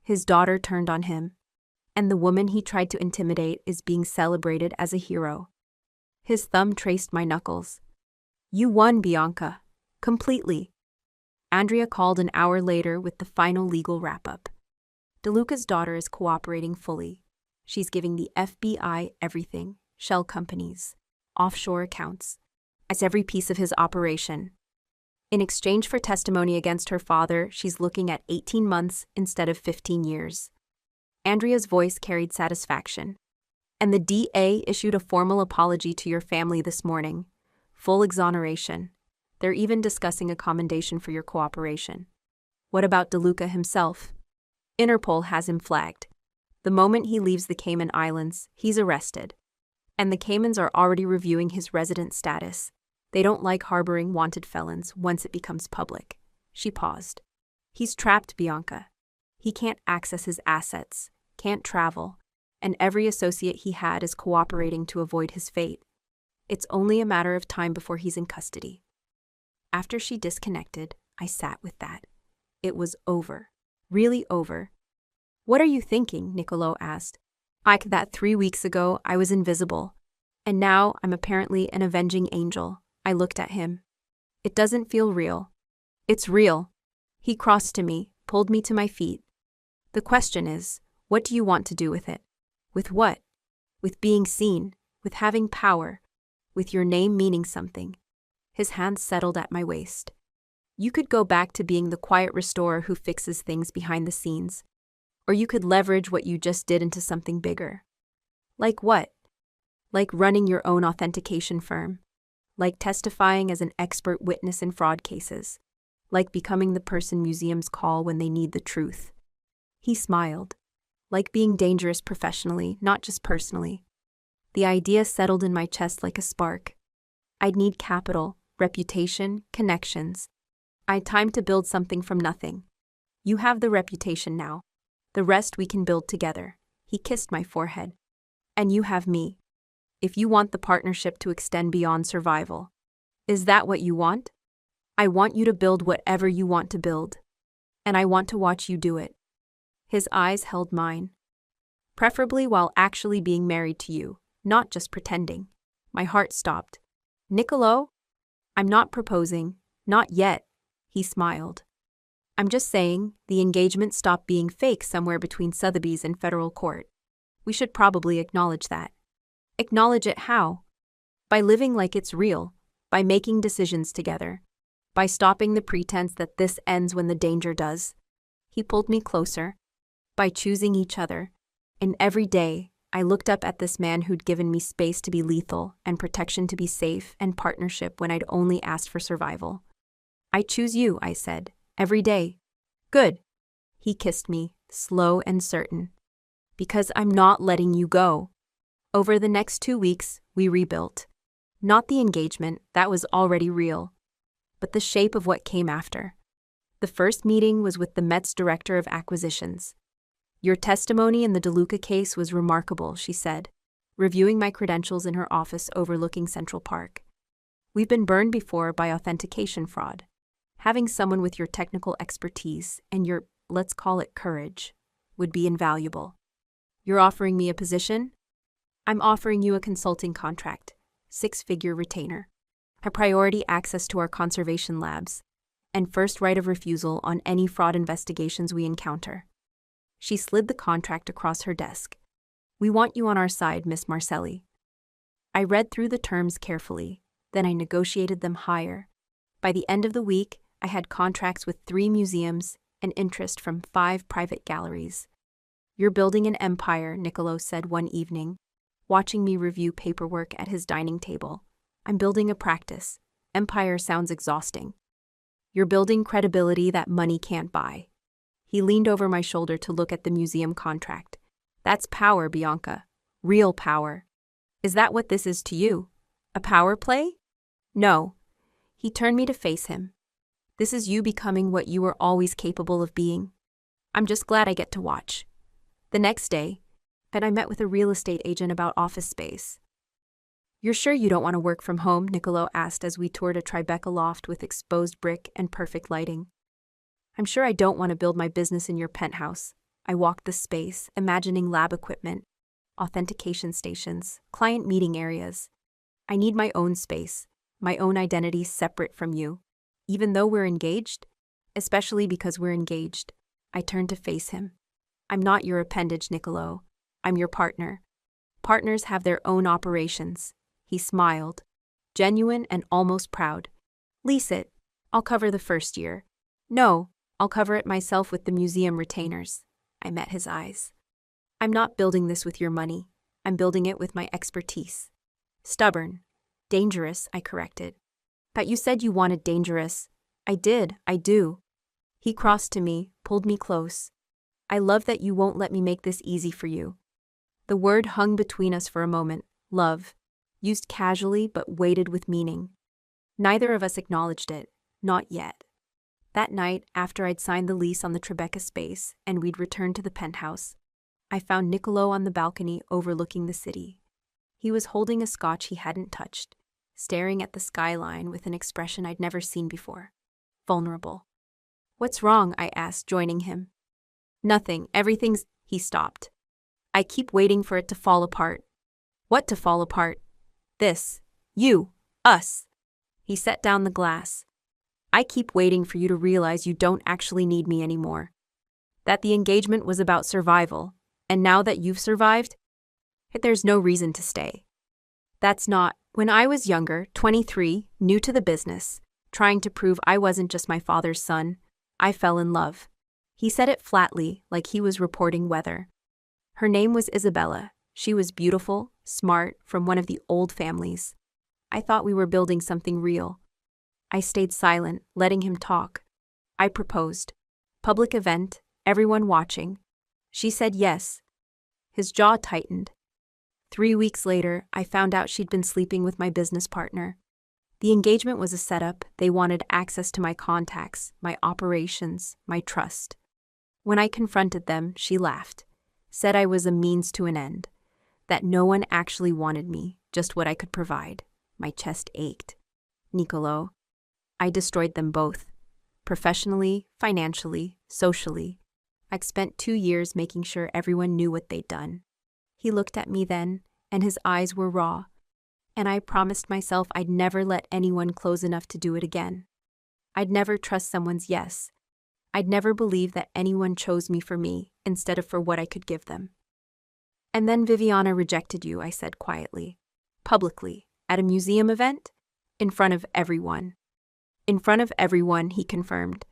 His daughter turned on him. And the woman he tried to intimidate is being celebrated as a hero. His thumb traced my knuckles. You won, Bianca. Completely. Andrea called an hour later with the final legal wrap-up. DeLuca's daughter is cooperating fully. She's giving the FBI everything, shell companies, offshore accounts, as every piece of his operation. In exchange for testimony against her father, she's looking at 18 months instead of 15 years. Andrea's voice carried satisfaction. And the DA issued a formal apology to your family this morning. Full exoneration. They're even discussing a commendation for your cooperation. What about DeLuca himself? Interpol has him flagged. The moment he leaves the Cayman Islands, he's arrested. And the Caymans are already reviewing his resident status. They don't like harboring wanted felons once it becomes public. She paused. He's trapped, Bianca. He can't access his assets, can't travel, and every associate he had is cooperating to avoid his fate. It's only a matter of time before he's in custody. After she disconnected, I sat with that. It was over. Really over. What are you thinking? Niccolo asked. Like that 3 weeks ago, I was invisible. And now I'm apparently an avenging angel. I looked at him. It doesn't feel real. It's real. He crossed to me, pulled me to my feet. The question is, what do you want to do with it? With what? With being seen, with having power, with your name meaning something. His hands settled at my waist. You could go back to being the quiet restorer who fixes things behind the scenes. Or you could leverage what you just did into something bigger. Like what? Like running your own authentication firm. Like testifying as an expert witness in fraud cases. Like becoming the person museums call when they need the truth. He smiled. Like being dangerous professionally, not just personally. The idea settled in my chest like a spark. I'd need capital, reputation, connections. I'd time to build something from nothing. You have the reputation now. The rest we can build together. He kissed my forehead. And you have me. If you want the partnership to extend beyond survival. Is that what you want? I want you to build whatever you want to build. And I want to watch you do it. His eyes held mine. Preferably while actually being married to you, not just pretending. My heart stopped. Niccolo? I'm not proposing. Not yet. He smiled. I'm just saying, the engagement stopped being fake somewhere between Sotheby's and federal court. We should probably acknowledge that. Acknowledge it how? By living like it's real, by making decisions together, by stopping the pretense that this ends when the danger does. He pulled me closer. By choosing each other. And every day, I looked up at this man who'd given me space to be lethal and protection to be safe and partnership when I'd only asked for survival. I choose you, I said. Every day. Good. He kissed me, slow and certain. Because I'm not letting you go. Over the next 2 weeks, we rebuilt. Not the engagement, that was already real. But the shape of what came after. The first meeting was with the Met's Director of Acquisitions. Your testimony in the DeLuca case was remarkable, she said, reviewing my credentials in her office overlooking Central Park. We've been burned before by authentication fraud. Having someone with your technical expertise and your, let's call it courage, would be invaluable. You're offering me a position? I'm offering you a consulting contract, 6-figure retainer, a priority access to our conservation labs, and first right of refusal on any fraud investigations we encounter. She slid the contract across her desk. We want you on our side, Miss Marcelli. I read through the terms carefully, then I negotiated them higher. By the end of the week, I had contracts with 3 museums and interest from 5 private galleries. You're building an empire, Niccolo said one evening, watching me review paperwork at his dining table. I'm building a practice. Empire sounds exhausting. You're building credibility that money can't buy. He leaned over my shoulder to look at the museum contract. That's power, Bianca. Real power. Is that what this is to you? A power play? No. He turned me to face him. This is you becoming what you were always capable of being. I'm just glad I get to watch. The next day, I met with a real estate agent about office space. You're sure you don't want to work from home? Niccolo asked as we toured a Tribeca loft with exposed brick and perfect lighting. I'm sure I don't want to build my business in your penthouse. I walked the space, imagining lab equipment, authentication stations, client meeting areas. I need my own space, my own identity separate from you. Even though we're engaged, especially because we're engaged, I turned to face him. I'm not your appendage, Niccolo. I'm your partner. Partners have their own operations. He smiled, genuine and almost proud. Lease it. I'll cover the first year. No, I'll cover it myself with the museum retainers. I met his eyes. I'm not building this with your money. I'm building it with my expertise. Stubborn. Dangerous, I corrected. But you said you wanted dangerous. I did, I do. He crossed to me, pulled me close. I love that you won't let me make this easy for you. The word hung between us for a moment, love, used casually but weighted with meaning. Neither of us acknowledged it, not yet. That night, after I'd signed the lease on the Tribeca space and we'd returned to the penthouse, I found Niccolo on the balcony overlooking the city. He was holding a scotch he hadn't touched, staring at the skyline with an expression I'd never seen before. Vulnerable. "What's wrong?" I asked, joining him. "Nothing, everything's—" He stopped. "I keep waiting for it to fall apart." "What to fall apart?" "This. You. Us." He set down the glass. "I keep waiting for you to realize you don't actually need me anymore. That the engagement was about survival, and now that you've survived, there's no reason to stay. That's not—" When I was younger, 23, new to the business, trying to prove I wasn't just my father's son, I fell in love. He said it flatly, like he was reporting weather. Her name was Isabella. She was beautiful, smart, from one of the old families. I thought we were building something real. I stayed silent, letting him talk. I proposed. Public event, everyone watching. She said yes. His jaw tightened. 3 weeks later, I found out she'd been sleeping with my business partner. The engagement was a setup. They wanted access to my contacts, my operations, my trust. When I confronted them, she laughed, said I was a means to an end, that no one actually wanted me, just what I could provide. My chest ached. Niccolo. I destroyed them both. Professionally, financially, socially. I'd spent 2 years making sure everyone knew what they'd done. He looked at me then, and his eyes were raw, and I promised myself I'd never let anyone close enough to do it again. I'd never trust someone's yes. I'd never believe that anyone chose me for me instead of for what I could give them. "And then Viviana rejected you," I said quietly. "Publicly, at a museum event? In front of everyone." "In front of everyone," he confirmed.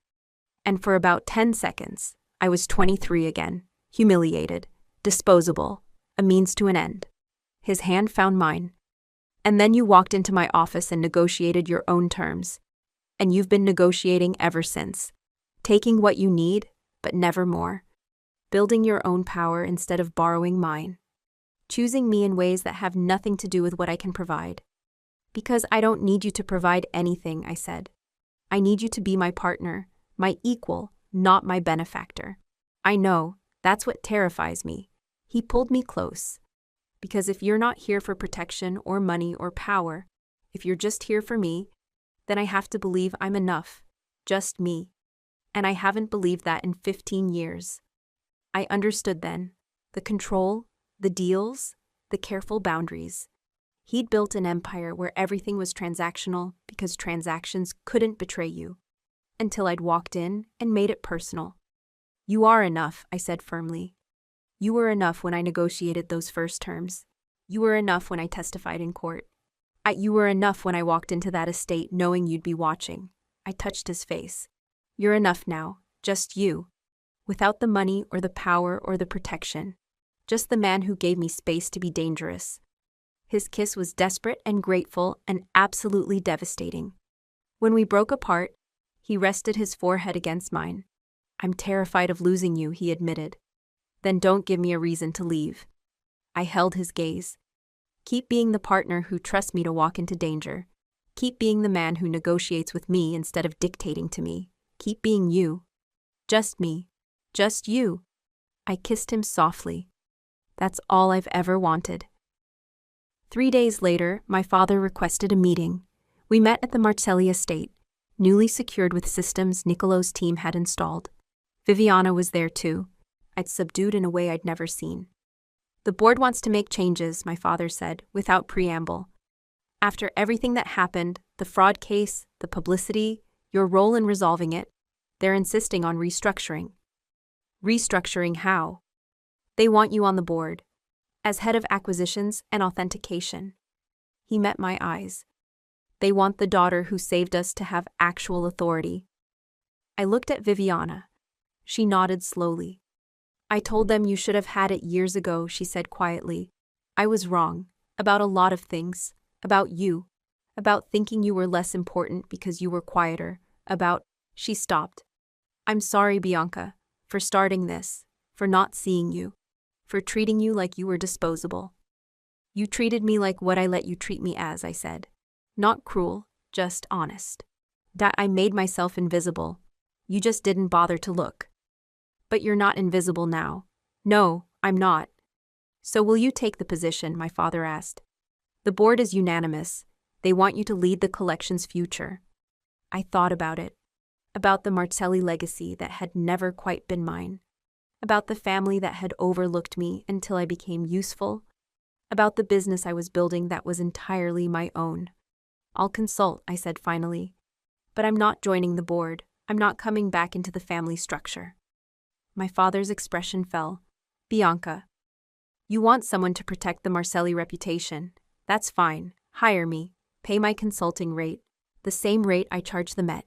And for about 10 seconds, I was 23 again, humiliated, disposable, a means to an end. His hand found mine. "And then you walked into my office and negotiated your own terms. And you've been negotiating ever since. Taking what you need, but never more. Building your own power instead of borrowing mine. Choosing me in ways that have nothing to do with what I can provide. Because I don't need you to provide anything," I said. "I need you to be my partner, my equal, not my benefactor." "I know, that's what terrifies me." He pulled me close. "Because if you're not here for protection or money or power, if you're just here for me, then I have to believe I'm enough, just me. And I haven't believed that in 15 years. I understood then. The control, the deals, the careful boundaries. He'd built an empire where everything was transactional because transactions couldn't betray you. Until I'd walked in and made it personal. "You are enough," I said firmly. "You were enough when I negotiated those first terms. You were enough when I testified in court. You were enough when I walked into that estate knowing you'd be watching." I touched his face. "You're enough now, just you. Without the money or the power or the protection. Just the man who gave me space to be dangerous." His kiss was desperate and grateful and absolutely devastating. When we broke apart, he rested his forehead against mine. "I'm terrified of losing you," he admitted. "Then don't give me a reason to leave." I held his gaze. "Keep being the partner who trusts me to walk into danger. Keep being the man who negotiates with me instead of dictating to me. Keep being you. Just me. Just you." I kissed him softly. "That's all I've ever wanted." 3 days later, my father requested a meeting. We met at the Marcelli estate, newly secured with systems Niccolo's team had installed. Viviana was there too. I'd subdued in a way I'd never seen. "The board wants to make changes," my father said, without preamble. "After everything that happened, the fraud case, the publicity, your role in resolving it, they're insisting on restructuring." "Restructuring how?" "They want you on the board, as head of acquisitions and authentication." He met my eyes. "They want the daughter who saved us to have actual authority." I looked at Viviana. She nodded slowly. "I told them you should have had it years ago," she said quietly. "I was wrong, about a lot of things, about you, about thinking you were less important because you were quieter, about—" She stopped. "I'm sorry, Bianca, for starting this. for not seeing you, for treating you like you were disposable. You treated me like what I let you treat me as, I said. Not cruel, just honest. That I made myself invisible. You just didn't bother to look. But you're not invisible now. No, I'm not. So will you take the position, my father asked. The board is unanimous. They want you to lead the collection's future. I thought about it. About the Marcelli legacy that had never quite been mine. About the family that had overlooked me until I became useful. About the business I was building that was entirely my own. I'll consult, I said finally. But I'm not joining the board. I'm not coming back into the family structure. My father's expression fell. Bianca. You want someone to protect the Marcelli reputation. That's fine. Hire me. Pay my consulting rate. The same rate I charge the Met.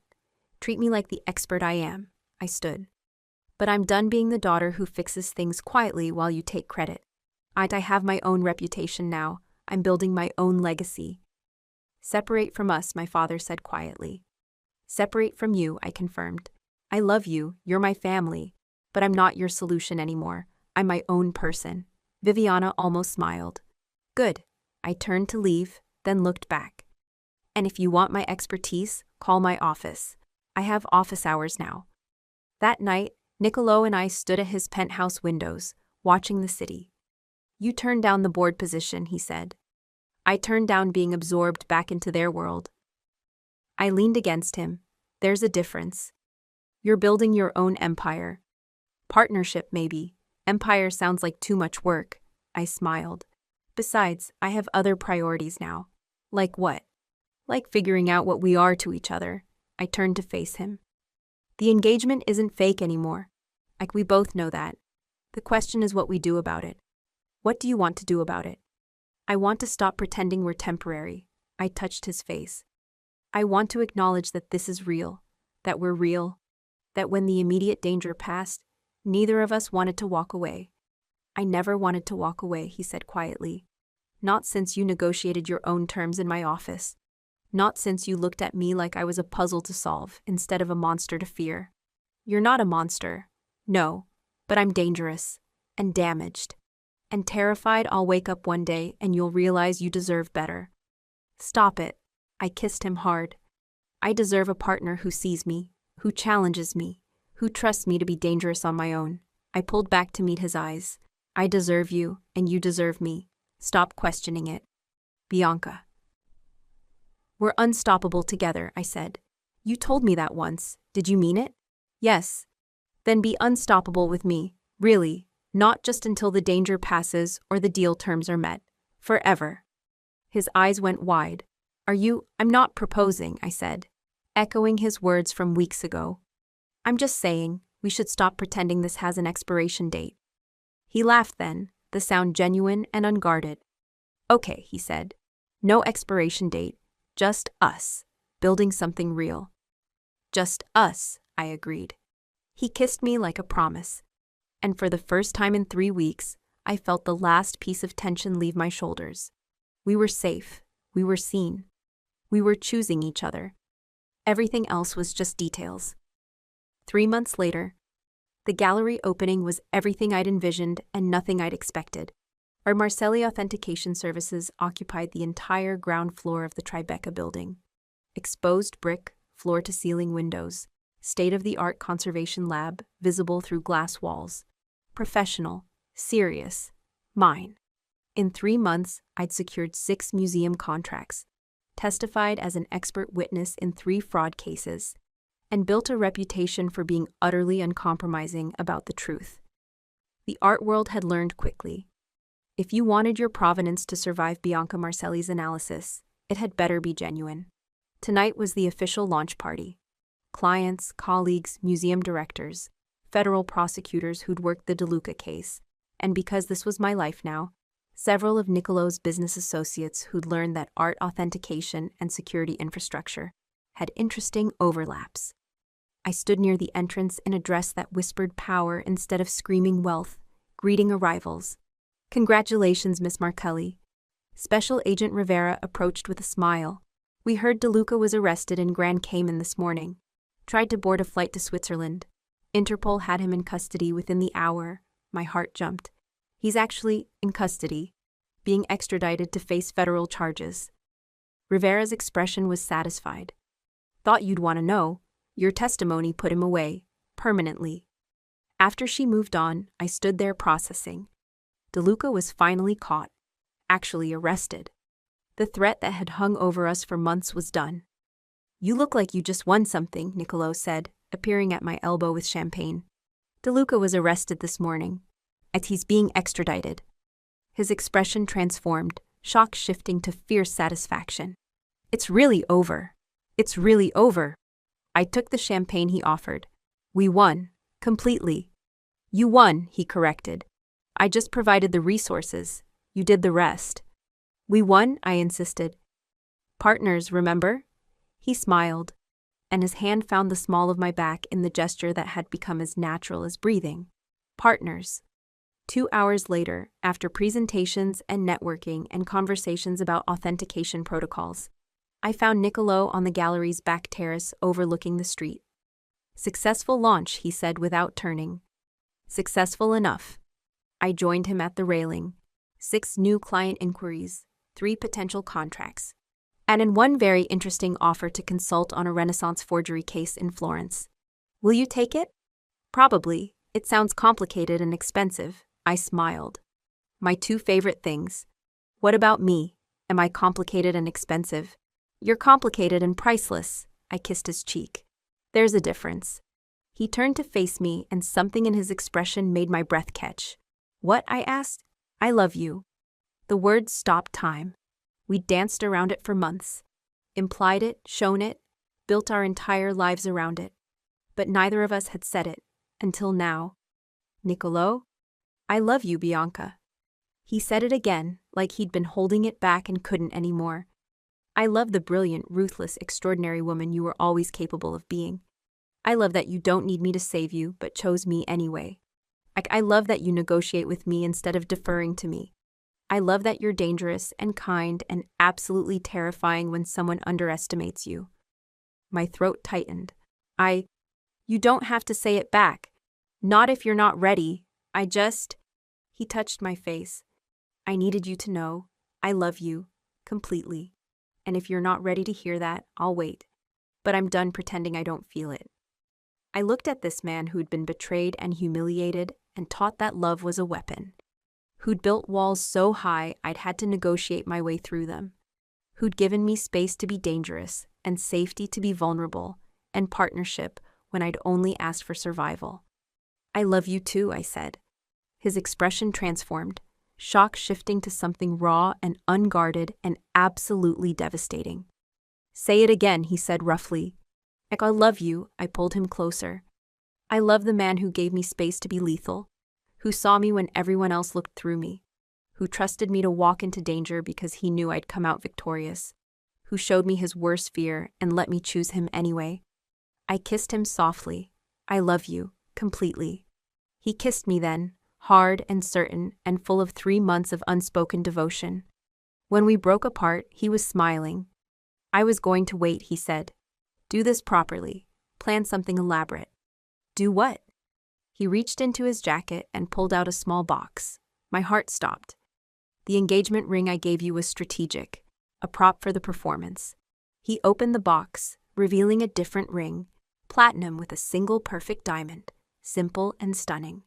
Treat me like the expert I am. I stood. But I'm done being the daughter who fixes things quietly while you take credit. I have my own reputation now. I'm building my own legacy. Separate from us, my father said quietly. Separate from you, I confirmed. I love you, you're my family, but I'm not your solution anymore. I'm my own person. Viviana almost smiled. Good. I turned to leave, then looked back. And if you want my expertise, call my office. I have office hours now. That night, Niccolo and I stood at his penthouse windows, watching the city. You turned down the board position, he said. I turned down being absorbed back into their world. I leaned against him. There's a difference. You're building your own empire. Partnership, maybe. Empire sounds like too much work. I smiled. Besides, I have other priorities now. Like what? Like figuring out what we are to each other. I turned to face him. The engagement isn't fake anymore. Like we both know that. The question is what we do about it. What do you want to do about it? I want to stop pretending we're temporary. I touched his face. I want to acknowledge that this is real, that we're real, that when the immediate danger passed, neither of us wanted to walk away. I never wanted to walk away, he said quietly. Not since you negotiated your own terms in my office. Not since you looked at me like I was a puzzle to solve instead of a monster to fear. You're not a monster. No, but I'm dangerous and damaged. And terrified I'll wake up one day and you'll realize you deserve better. Stop it. I kissed him hard. I deserve a partner who sees me, who challenges me, who trusts me to be dangerous on my own. I pulled back to meet his eyes. I deserve you, and you deserve me. Stop questioning it. Bianca. We're unstoppable together, I said. You told me that once. Did you mean it? Yes. Then be unstoppable with me, really, not just until the danger passes or the deal terms are met. Forever. His eyes went wide. I'm not proposing, I said, echoing his words from weeks ago. I'm just saying, we should stop pretending this has an expiration date. He laughed then, the sound genuine and unguarded. Okay, he said. No expiration date, just us, building something real. Just us, I agreed. He kissed me like a promise. And for the first time in 3 weeks, I felt the last piece of tension leave my shoulders. We were safe. We were seen. We were choosing each other. Everything else was just details. 3 months later, the gallery opening was everything I'd envisioned and nothing I'd expected. Our Marcelli authentication services occupied the entire ground floor of the Tribeca building. Exposed brick, floor-to-ceiling windows, state-of-the-art conservation lab visible through glass walls. Professional, serious, mine. In 3 months, I'd secured 6 museum contracts, testified as an expert witness in 3 fraud cases, and built a reputation for being utterly uncompromising about the truth. The art world had learned quickly. If you wanted your provenance to survive Bianca Marcelli's analysis, it had better be genuine. Tonight was the official launch party. Clients, colleagues, museum directors, federal prosecutors who'd worked the DeLuca case, and because this was my life now, several of Niccolo's business associates who'd learned that art authentication and security infrastructure had interesting overlaps. I stood near the entrance in a dress that whispered power instead of screaming wealth, greeting arrivals. Congratulations, Miss Marcelli. Special Agent Rivera approached with a smile. We heard DeLuca was arrested in Grand Cayman this morning. Tried to board a flight to Switzerland. Interpol had him in custody within the hour. My heart jumped. He's actually in custody, being extradited to face federal charges. Rivera's expression was satisfied. Thought you'd want to know. Your testimony put him away, permanently. After she moved on, I stood there processing. DeLuca was finally caught, actually arrested. The threat that had hung over us for months was done. You look like you just won something, Niccolo said, appearing at my elbow with champagne. DeLuca was arrested this morning, and he's being extradited. His expression transformed, shock shifting to fierce satisfaction. It's really over. It's really over. I took the champagne he offered. We won. Completely. You won, he corrected. I just provided the resources. You did the rest. We won, I insisted. Partners, remember? He smiled, and his hand found the small of my back in the gesture that had become as natural as breathing. Partners. 2 hours later, after presentations and networking and conversations about authentication protocols, I found Niccolo on the gallery's back terrace overlooking the street. Successful launch, he said without turning. Successful enough. I joined him at the railing. 6 new client inquiries, 3 potential contracts, and in one very interesting offer to consult on a Renaissance forgery case in Florence. Will you take it? Probably. It sounds complicated and expensive. I smiled. My 2 favorite things. What about me? Am I complicated and expensive? You're complicated and priceless. I kissed his cheek. There's a difference. He turned to face me, and something in his expression made my breath catch. What? I asked. I love you. The words stopped time. We danced around it for months. Implied it, shown it, built our entire lives around it. But neither of us had said it, until now. Niccolo? I love you, Bianca. He said it again, like he'd been holding it back and couldn't anymore. I love the brilliant, ruthless, extraordinary woman you were always capable of being. I love that you don't need me to save you, but chose me anyway. I love that you negotiate with me instead of deferring to me. I love that you're dangerous and kind and absolutely terrifying when someone underestimates you. My throat tightened. You don't have to say it back. Not if you're not ready. He touched my face. I needed you to know. I love you. Completely. And if you're not ready to hear that, I'll wait. But I'm done pretending I don't feel it. I looked at this man who'd been betrayed and humiliated and taught that love was a weapon. Who'd built walls so high I'd had to negotiate my way through them. Who'd given me space to be dangerous and safety to be vulnerable and partnership when I'd only asked for survival. I love you too, I said. His expression transformed, shock shifting to something raw and unguarded and absolutely devastating. Say it again, he said roughly. I love you, I pulled him closer. I love the man who gave me space to be lethal, who saw me when everyone else looked through me, who trusted me to walk into danger because he knew I'd come out victorious, who showed me his worst fear and let me choose him anyway. I kissed him softly. I love you, completely. He kissed me then, hard and certain and full of 3 months of unspoken devotion. When we broke apart, he was smiling. I was going to wait, he said. Do this properly. Plan something elaborate. Do what? He reached into his jacket and pulled out a small box. My heart stopped. The engagement ring I gave you was strategic, a prop for the performance. He opened the box, revealing a different ring, platinum with a single perfect diamond, simple and stunning.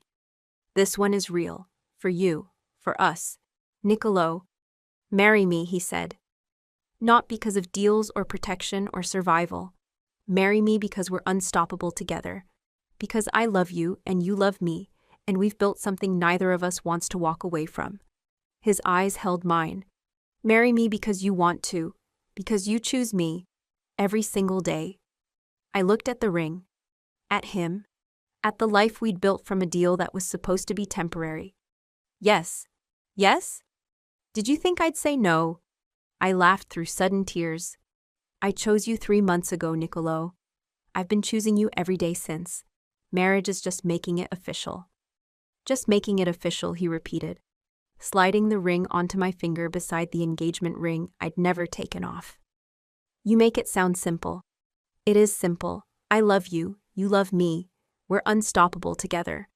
This one is real, for you, for us. Niccolo, marry me, he said. Not because of deals or protection or survival. Marry me because we're unstoppable together. Because I love you and you love me, and we've built something neither of us wants to walk away from. His eyes held mine. Marry me because you want to, because you choose me, every single day. I looked at the ring, at him, at the life we'd built from a deal that was supposed to be temporary. Yes. Yes? Did you think I'd say no? I laughed through sudden tears. I chose you 3 months ago, Niccolo. I've been choosing you every day since. Marriage is just making it official. Just making it official, he repeated, sliding the ring onto my finger beside the engagement ring I'd never taken off. You make it sound simple. It is simple. I love you. You love me. We're unstoppable together.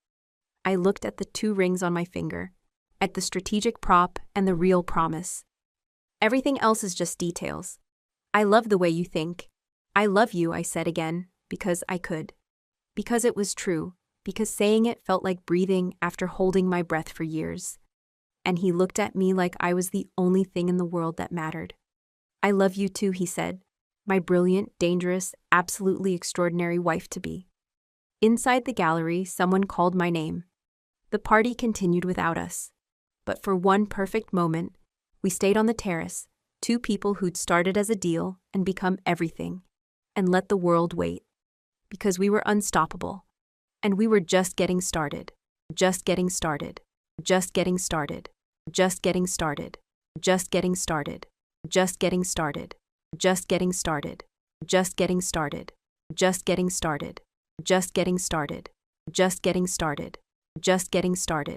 I looked at the 2 rings on my finger, at the strategic prop and the real promise. Everything else is just details. I love the way you think. I love you, I said again, because I could. Because it was true, because saying it felt like breathing after holding my breath for years. And he looked at me like I was the only thing in the world that mattered. I love you too, he said, my brilliant, dangerous, absolutely extraordinary wife-to-be. Inside the gallery, someone called my name. The party continued without us. But for one perfect moment, we stayed on the terrace, 2 people who'd started as a deal and become everything, and let the world wait. Because we were unstoppable. And we were just getting started. Just getting started. Just getting started. Just getting started. Just getting started. Just getting started. Just getting started. Just getting started. Just getting started. Just getting started. Just getting started. Just getting started.